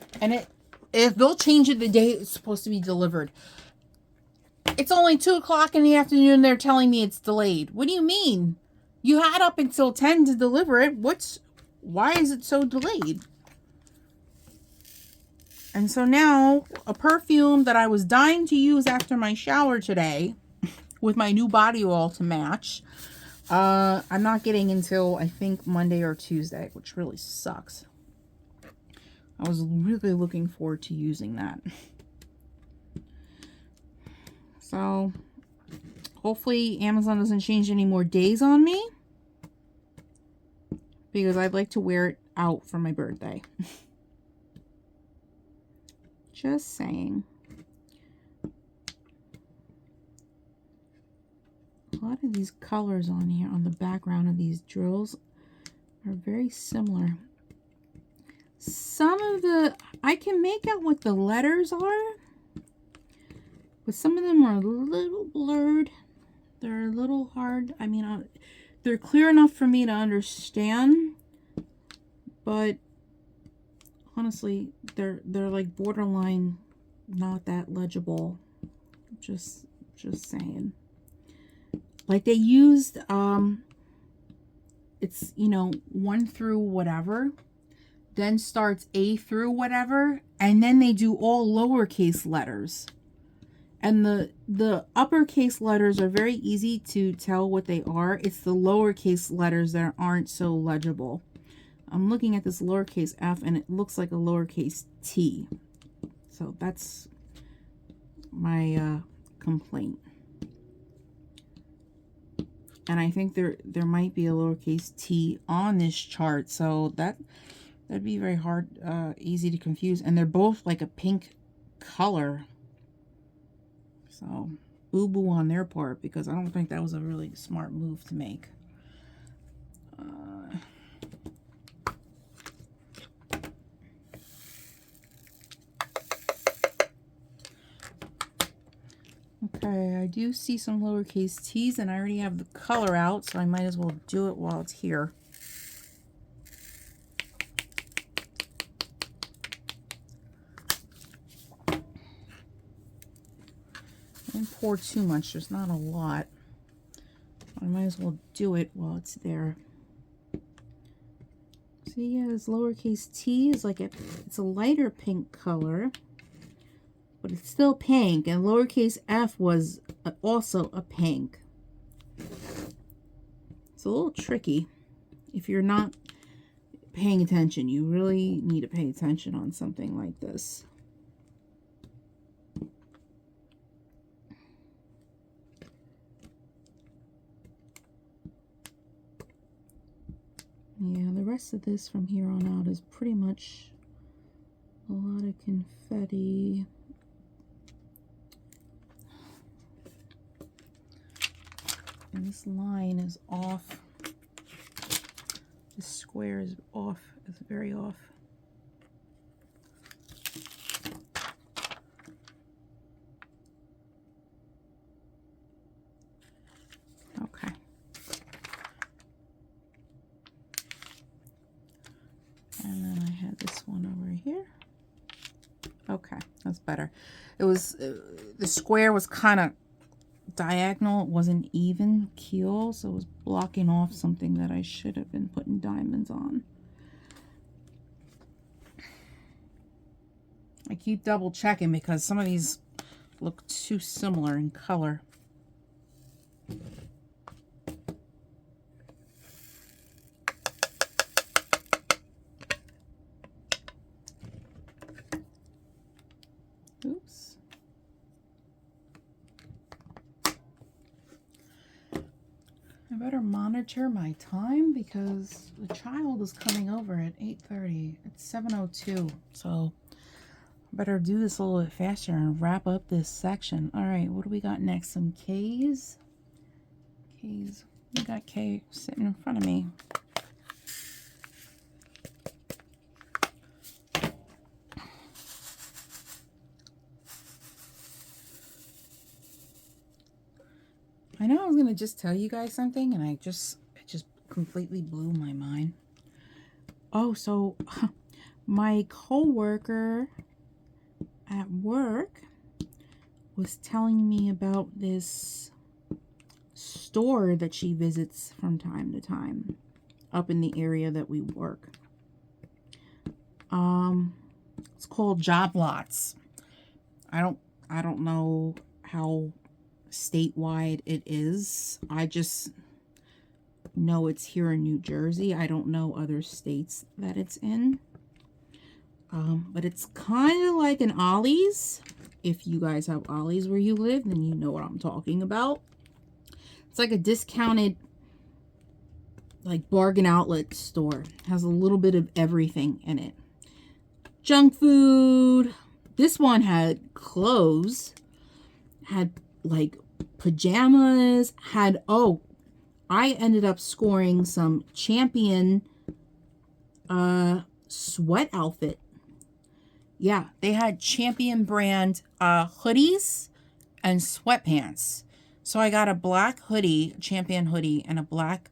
if they'll change it the day it's supposed to be delivered. It's only 2 o'clock in the afternoon. They're telling me it's delayed. What do you mean? You had up until 10 to deliver it. Why is it so delayed? And so now a perfume that I was dying to use after my shower today with my new body oil to match, I'm not getting until I think Monday or Tuesday, which really sucks. I was really looking forward to using that. So, hopefully Amazon doesn't change any more days on me, because I'd like to wear it out for my birthday. Just saying. A lot of these colors on here, on the background of these drills, are very similar. Some of the, I can make out what the letters are, but some of them are a little blurred. They're a little hard. I mean, they're clear enough for me to understand, but honestly, they're like borderline not that legible. Just saying. Like they used, it's, you know, 1 through whatever, then starts A through whatever, and then they do all lowercase letters. And the uppercase letters are very easy to tell what they are. It's the lowercase letters that aren't so legible. I'm looking at this lowercase f, and it looks like a lowercase t. So that's my complaint. And I think there might be a lowercase t on this chart, so that'd be very hard, easy to confuse. And they're both like a pink color. So, boo-boo on their part, because I don't think that was a really smart move to make. Okay, I do see some lowercase t's, and I already have the color out, so I might as well do it while it's here. Pour too much, there's not a lot. I might as well do it while it's there. See, yeah, this lowercase t is like it's a lighter pink color, but it's still pink, and lowercase f was also a pink. It's a little tricky if you're not paying attention. You really need to pay attention on something like this. Yeah, the rest of this from here on out is pretty much a lot of confetti. And this line is off. This square is off. It's very off. Okay. And then I had this one over here. Okay, that's better. It was, the square was kind of diagonal. It wasn't even keel, so it was blocking off something that I should have been putting diamonds on. I keep double checking because some of these look too similar in color. Oops. I better monitor my time because the child is coming over at 8:30. It's 7:02, so I better do this a little bit faster and wrap up this section. All right, what do we got next? Some K's. K's. We got K sitting in front of me. I know I was gonna just tell you guys something, and it just completely blew my mind. Oh, so my coworker at work was telling me about this store that she visits from time to time up in the area that we work. It's called Job Lots. I don't know how statewide it is. I just know it's here in New Jersey. I don't know other states that it's in. But it's kind of like an Ollie's. If you guys have Ollie's where you live, then you know what I'm talking about. It's like a discounted, like, bargain outlet store. It has a little bit of everything in it. Junk food. This one had clothes. Had, like, pajamas. Had, oh, I ended up scoring some Champion sweat outfit. Yeah, they had Champion brand hoodies and sweatpants. So I got a black hoodie, Champion hoodie, and a black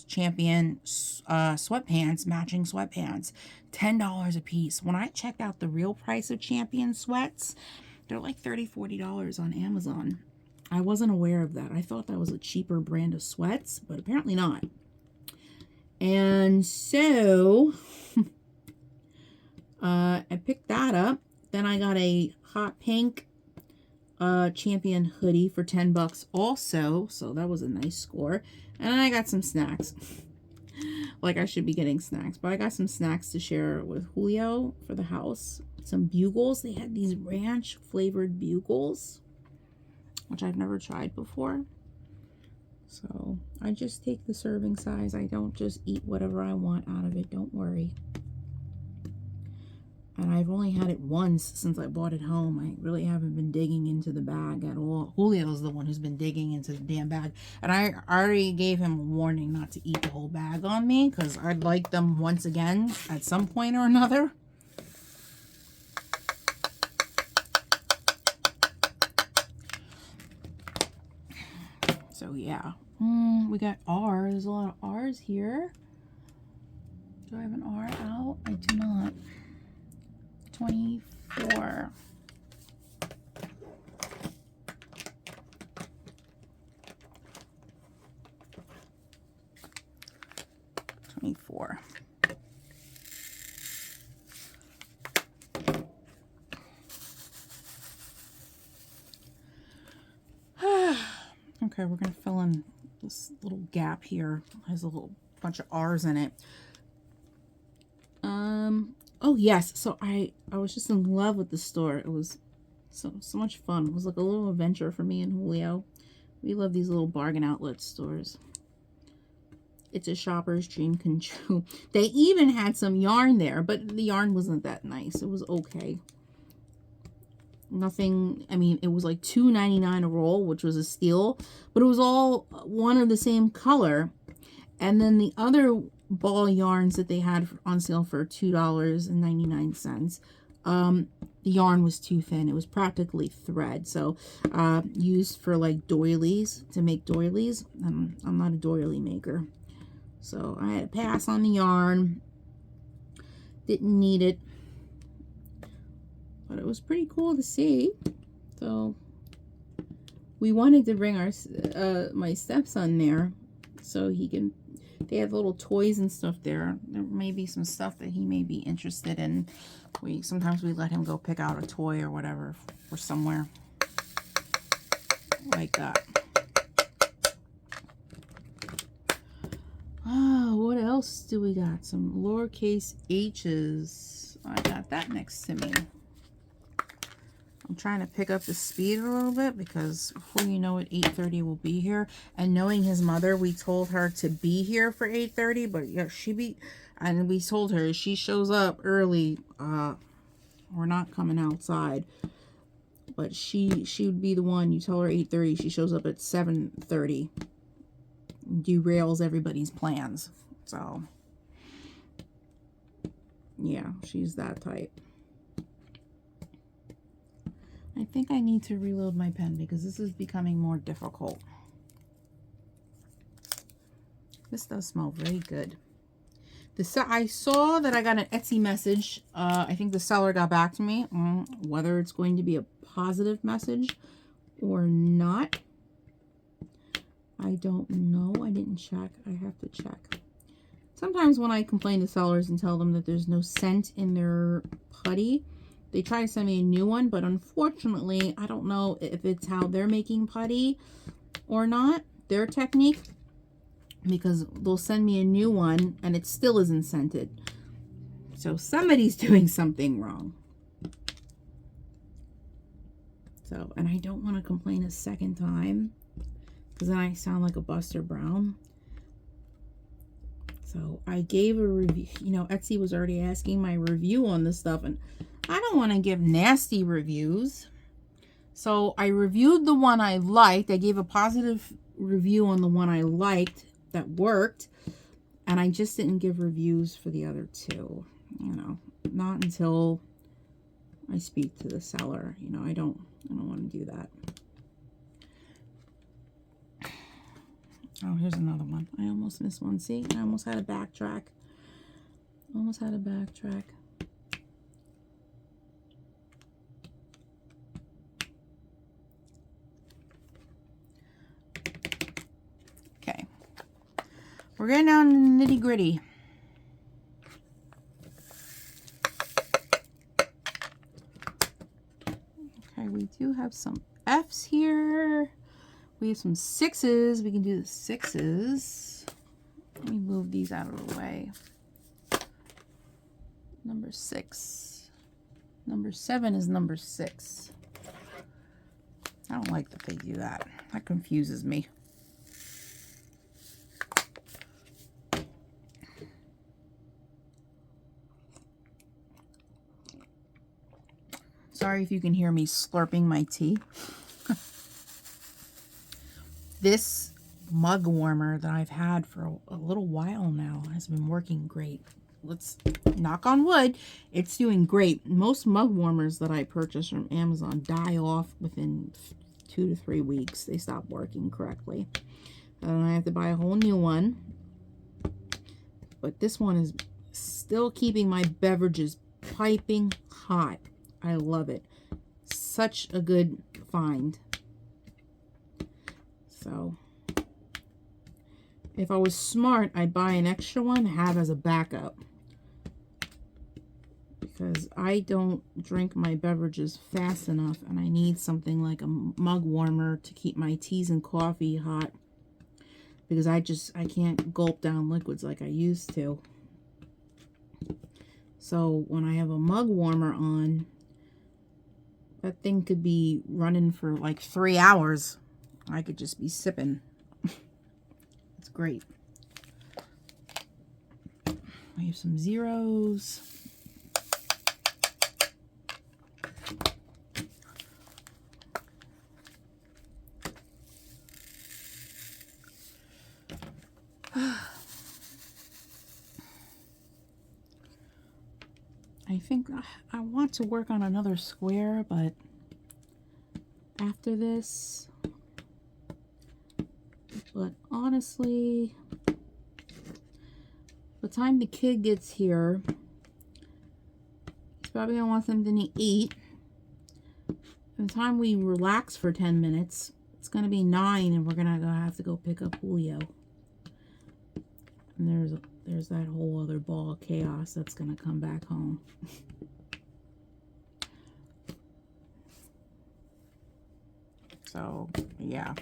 Champion sweatpants, matching sweatpants. $10 a piece. When I checked out the real price of Champion sweats, they're like $30, $40 on Amazon. I wasn't aware of that. I thought that was a cheaper brand of sweats, but apparently not. And so I picked that up. Then I got a hot pink Champion hoodie for 10 bucks also. So that was a nice score. And then I got some snacks. Like, I should be getting snacks, but I got some snacks to share with Julio for the house. Some bugles. They had these ranch flavored bugles, which I've never tried before. So I just take the serving size. I don't just eat whatever I want out of it. Don't worry. And I've only had it once since I bought it home. I really haven't been digging into the bag at all. Julio's the one who's been digging into the damn bag. And I already gave him a warning not to eat the whole bag on me, because I'd like them once again at some point or another. So yeah. We got R. There's a lot of R's here. Do I have an R out? I do not. 24. $1.24. Okay, we're going to fill in this little gap here. It has a little bunch of R's in it. Oh yes, so I was just in love with the store. It was so much fun. It was like a little adventure for me and Julio. We love these little bargain outlet stores. It's a shopper's dream come true. They even had some yarn there, but the yarn wasn't that nice. It was okay. Nothing, I mean, it was like $2.99 a roll, which was a steal, but it was all one of the same color. And then the other ball yarns that they had on sale for $2.99, the yarn was too thin. It was practically thread. So used for like doilies, to make doilies. I'm not a doily maker, so I had to pass on the yarn. Didn't need it, but it was pretty cool to see. So we wanted to bring our my stepson there so he can, they have little toys and stuff there. There may be some stuff that he may be interested in. Sometimes we let him go pick out a toy or whatever for somewhere like that. Oh, what else do we got? Some lowercase h's. I got that next to me. I'm trying to pick up the speed a little bit because before you know it, 8:30 will be here. And knowing his mother, we told her to be here for 8:30, but yeah, and we told her she shows up early. We're not coming outside, but she would be the one. You tell her 8:30, she shows up at 7:30. Derails everybody's plans. So yeah, she's that type. I think I need to reload my pen because this is becoming more difficult. This does smell very good. I saw that I got an Etsy message. I think the seller got back to me. Whether it's going to be a positive message or not, I don't know. I didn't check. I have to check. Sometimes when I complain to sellers and tell them that there's no scent in their putty, they try to send me a new one, but unfortunately, I don't know if it's how they're making putty or not, their technique, because they'll send me a new one and it still isn't scented. So somebody's doing something wrong. So, and I don't want to complain a second time because then I sound like a Buster Brown. So I gave a review. You know, Etsy was already asking my review on this stuff, and I don't want to give nasty reviews. So I reviewed the one I liked. I gave a positive review on the one I liked that worked. And I just didn't give reviews for the other two. You know, not until I speak to the seller. You know, I don't want to do that. Oh, here's another one. I almost missed one. See, I almost had to backtrack. Almost had to backtrack. Okay. We're getting down to the nitty gritty. Okay, we do have some F's here. We have some 6s. We can do the 6s. Let me move these out of the way. Number 6. Number 7 is number 6. I don't like that they do that. That confuses me. Sorry if you can hear me slurping my tea. This mug warmer that I've had for a little while now has been working great. Let's knock on wood. It's doing great. Most mug warmers that I purchase from Amazon die off within 2 to 3 weeks. They stop working correctly. And I have to buy a whole new one. But this one is still keeping my beverages piping hot. I love it. Such a good find. So If I was smart, I'd buy an extra one to have as a backup. Because I don't drink my beverages fast enough, and I need something like a mug warmer to keep my teas and coffee hot. Because I can't gulp down liquids like I used to. So when I have a mug warmer on, that thing could be running for like 3 hours. I could just be sipping. It's great. I have some zeros. I think I want to work on another square, but after this, but honestly, by the time the kid gets here, he's probably gonna want something to eat. By the time we relax for 10 minutes, it's gonna be 9, and we're gonna have to go pick up Julio. And there's that whole other ball of chaos that's gonna come back home. So yeah,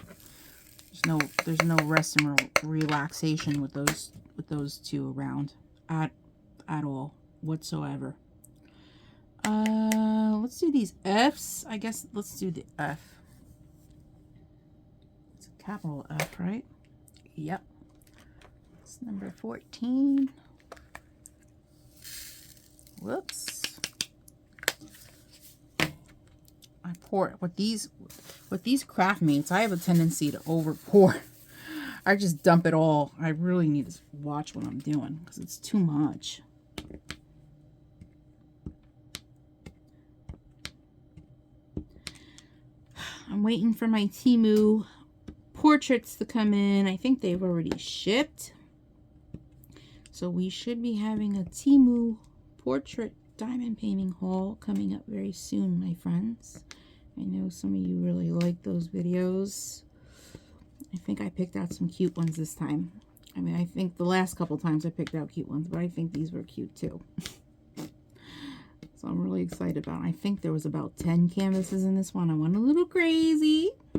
there's no rest and relaxation with those two around at all whatsoever. Let's do these F's. I guess let's do the F. It's a capital F, right? Yep. It's number 14. Whoops. I pour with these craft mates. I have a tendency to over pour. I just dump it all. I really need to watch what I'm doing because it's too much. I'm waiting for my Temu portraits to come in. I think they've already shipped. So we should be having a Temu portrait diamond painting haul coming up very soon, my friends. I know some of you really like those videos. I think I picked out some cute ones this time. I mean, I think the last couple times I picked out cute ones, but I think these were cute too. So I'm really excited about it. I think there was about 10 canvases in this one. I went a little crazy. I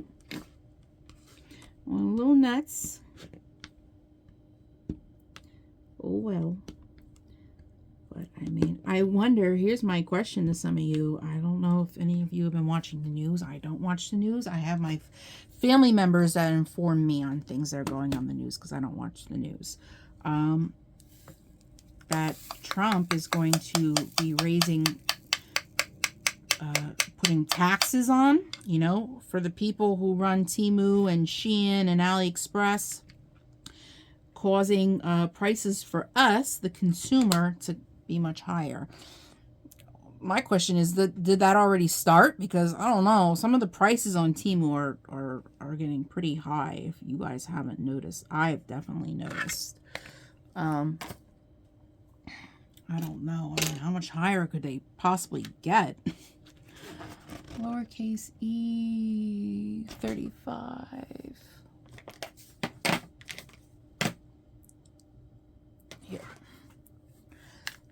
went a little nuts. Oh well. But I mean, I wonder, here's my question to some of you. I don't know if any of you have been watching the news. I don't watch the news. I have my family members that inform me on things that are going on the news because I don't watch the news. That Trump is going to be raising, putting taxes on, you know, for the people who run Temu and Shein and AliExpress, causing prices for us, the consumer, to be much higher. My question is, did that already start? Because I don't know, some of the prices on Temu are getting pretty high. If you guys haven't noticed, I've definitely noticed. I don't know. I mean, how much higher could they possibly get? Lowercase e 35. Here.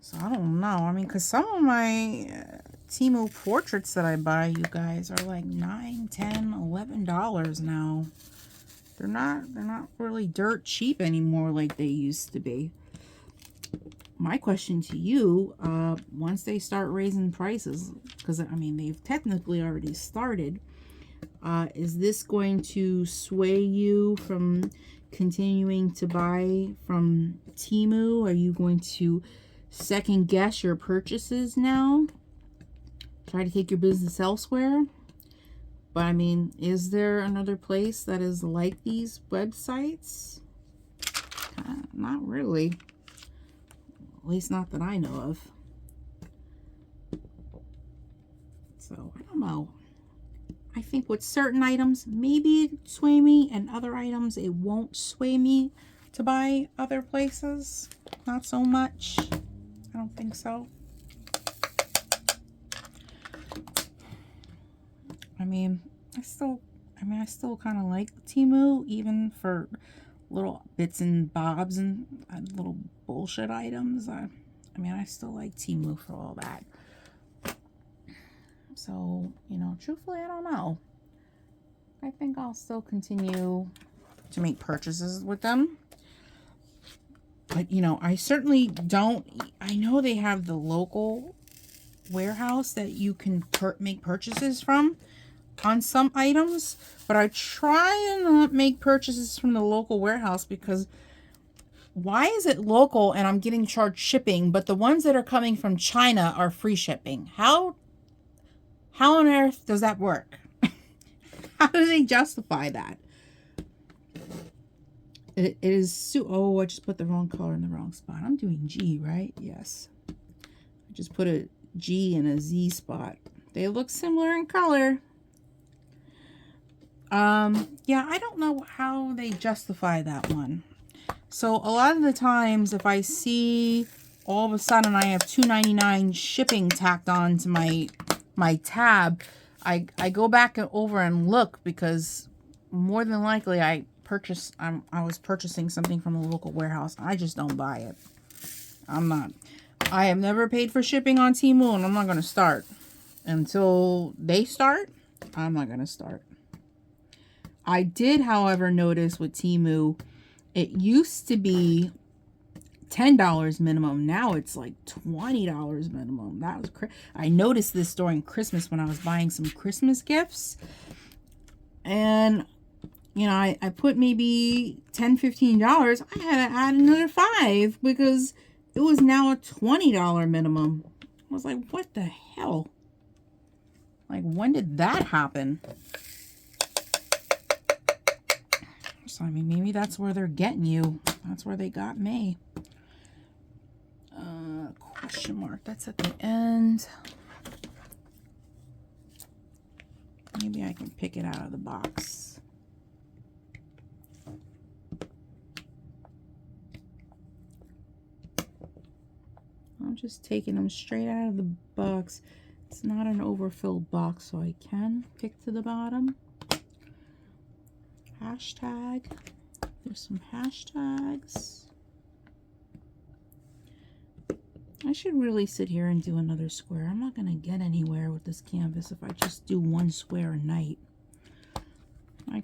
So I don't know. I mean, because some of my Temu portraits that I buy, you guys, are like $9, $10, $11 now. They're not really dirt cheap anymore like they used to be. My question to you, once they start raising prices, because I mean they've technically already started, is this going to sway you from continuing to buy from Temu? Are you going to second guess your purchases now? Try to take your business elsewhere? But I mean, is there another place that is like these websites? Not really. At least not that I know of. So, I don't know. I think with certain items, maybe it sway me, and other items, it won't sway me to buy other places. Not so much. I don't think so. I mean, I still kind of like Temu, even for little bits and bobs and little bullshit items. I mean, I still like Temu for all that. So, you know, truthfully, I don't know. I think I'll still continue to make purchases with them. But, you know, I certainly don't. I know they have the local warehouse that you can make purchases from on some items. But I try and not make purchases from the local warehouse because why is it local and I'm getting charged shipping, but the ones that are coming from China are free shipping? How on earth does that work? How do they justify that? It is oh, I just put the wrong color in the wrong spot. I'm doing G, right? Yes. I just put a G in a Z spot. They look similar in color. Yeah, I don't know how they justify that one. So a lot of the times if I see all of a sudden I have $2.99 shipping tacked on to my tab, I go back over and look because more than likely I was purchasing something from a local warehouse. I just don't buy it. I have never paid for shipping on Temu, and I'm not going to start. Until they start, I'm not going to start. I did, however, notice with Temu, it used to be $10 minimum. Now it's like $20 minimum. That was crazy. I noticed this during Christmas when I was buying some Christmas gifts. And you know, I put maybe $10, $15. I had to add another $5 because it was now a $20 minimum. I was like, what the hell? Like, when did that happen? So, I mean, maybe that's where they're getting you. That's where they got me. Question mark. That's at the end. Maybe I can pick it out of the box. I'm just taking them straight out of the box. It's not an overfilled box, so I can pick to the bottom. Hashtag. There's some hashtags. I should really sit here and do another square. I'm not going to get anywhere with this canvas if I just do one square a night. I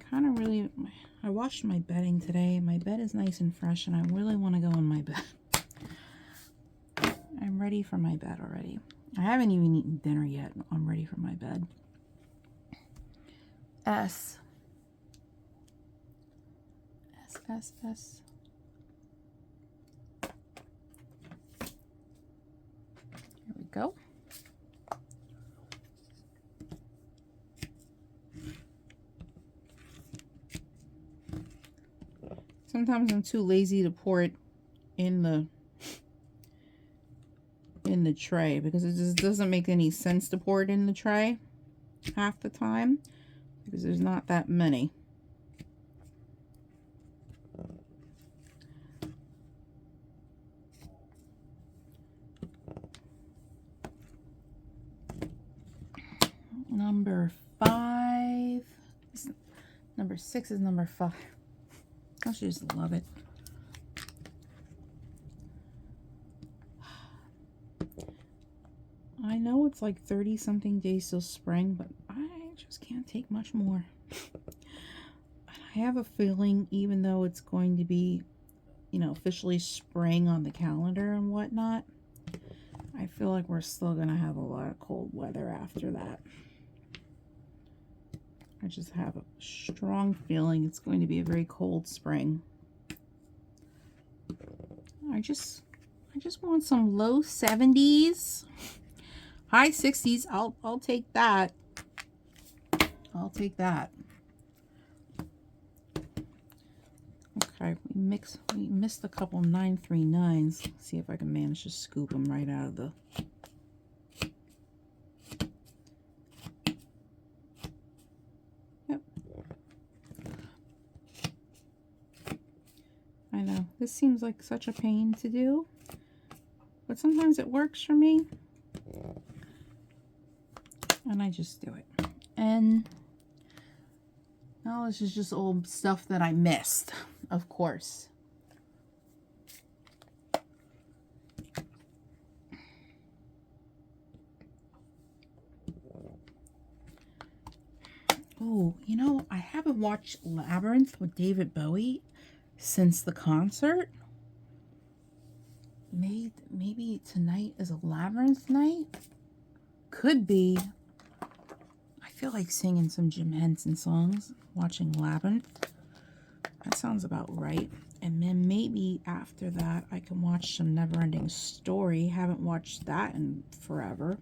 washed my bedding today. My bed is nice and fresh, and I really want to go in my bed. I'm ready for my bed already. I haven't even eaten dinner yet. I'm ready for my bed. S. S, S, S. Here we go. Sometimes I'm too lazy to pour it in the tray because it just doesn't make any sense to pour it in the tray half the time because there's not that many. Number 5. Number 6 is number 5. I should just love it. I know it's like 30 something days till spring, but I just can't take much more. I have a feeling, even though it's going to be, you know, officially spring on the calendar and whatnot, I feel like we're still going to have a lot of cold weather after that. I just have a strong feeling it's going to be a very cold spring. I just want some low 70s. High 60s, I'll take that. I'll take that. Okay, we missed a couple 939s. Let's see if I can manage to scoop them right out of the... Yep. I know, this seems like such a pain to do, but sometimes it works for me. And I just do it. And now this is just old stuff that I missed. of course. Oh, you know, I haven't watched Labyrinth with David Bowie since the concert. Maybe tonight is a Labyrinth night? Could be. I feel like singing some Jim Henson songs, watching Labyrinth. That sounds about right. And then maybe after that, I can watch some Neverending Story. Haven't watched that in forever.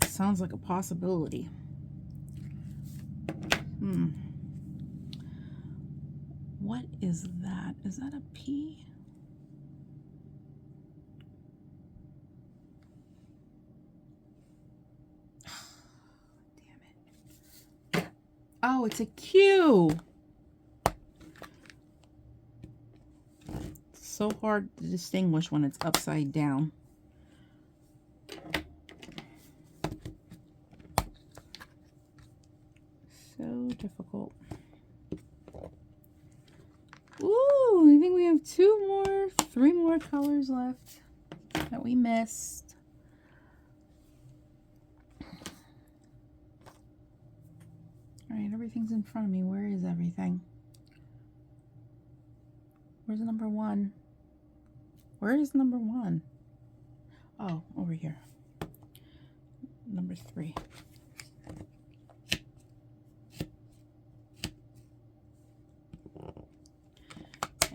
Sounds like a possibility. What is that? Is that a P? Damn it. Oh, it's a Q. It's so hard to distinguish when it's upside down. So difficult. Ooh, I think we have three more colors left that we missed. All right, everything's in front of me. Where is everything? Where's number 1? Where is number 1? Oh, over here. Number 3.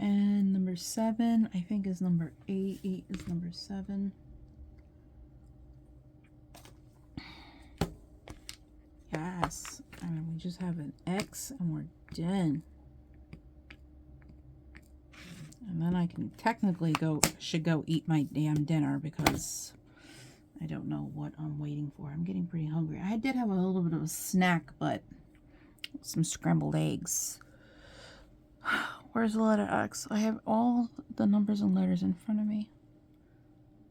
And number 7, I think, is number 8. 8 is number 7. Yes. And we just have an X and we're done. And then I can technically should go eat my damn dinner because I don't know what I'm waiting for. I'm getting pretty hungry. I did have a little bit of a snack, but some scrambled eggs. Where's the letter X? I have all the numbers and letters in front of me.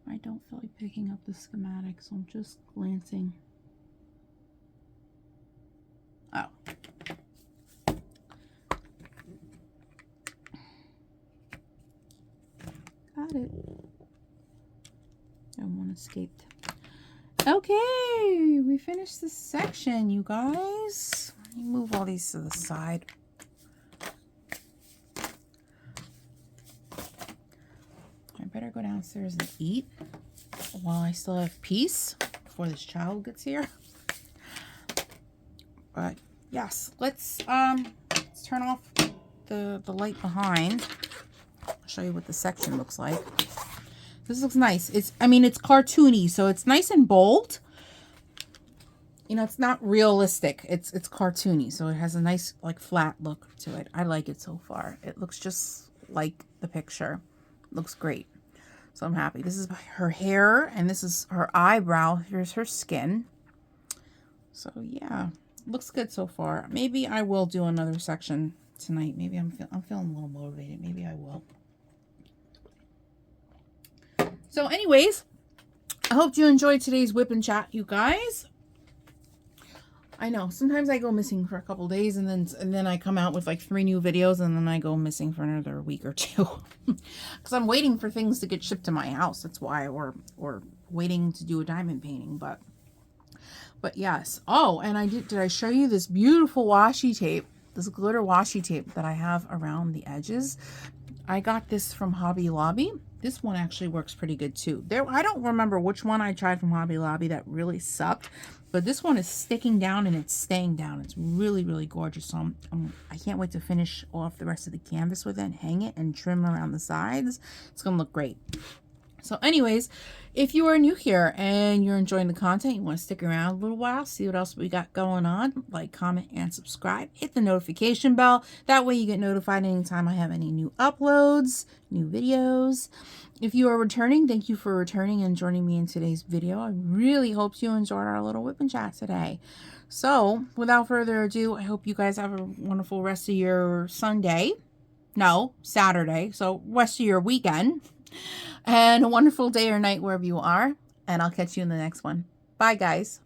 I don't feel like picking up the schematic, so I'm just glancing. Oh. Got it. And one escaped. Okay, we finished this section, you guys. Let me move all these to the side. I better go downstairs and eat while I still have peace before this child gets here. But yes, let's turn off the light behind. I'll show you what the section looks like. This looks nice. It's cartoony, so it's nice and bold. You know, it's not realistic. It's cartoony, so it has a nice like flat look to it. I like it so far. It looks just like the picture. Looks great. So I'm happy. This is her hair and this is her eyebrow. Here's her skin. So yeah, looks good so far. Maybe I will do another section tonight. Maybe I'm feeling a little motivated. Maybe I will. So anyways, I hope you enjoyed today's WIP and Chat, you guys. I know sometimes I go missing for a couple days and then I come out with like 3 new videos and then I go missing for another week or 2 because I'm waiting for things to get shipped to my house. That's why we're waiting to do a diamond painting. But yes. Oh, and did I show you this beautiful washi tape, this glitter washi tape that I have around the edges? I got this from Hobby Lobby. This one actually works pretty good too. I don't remember which one I tried from Hobby Lobby that really sucked, but this one is sticking down and it's staying down. It's really, really gorgeous. So I can't wait to finish off the rest of the canvas with it and hang it and trim around the sides. It's going to look great. So anyways, if you are new here and you're enjoying the content, you want to stick around a little while, see what else we got going on, like, comment, and subscribe. Hit the notification bell. That way you get notified anytime I have any new uploads, new videos. If you are returning, thank you for returning and joining me in today's video. I really hope you enjoyed our little WIP and Chat today. So without further ado, I hope you guys have a wonderful rest of your Saturday. So rest of your weekend. And a wonderful day or night wherever you are. And I'll catch you in the next one. Bye, guys.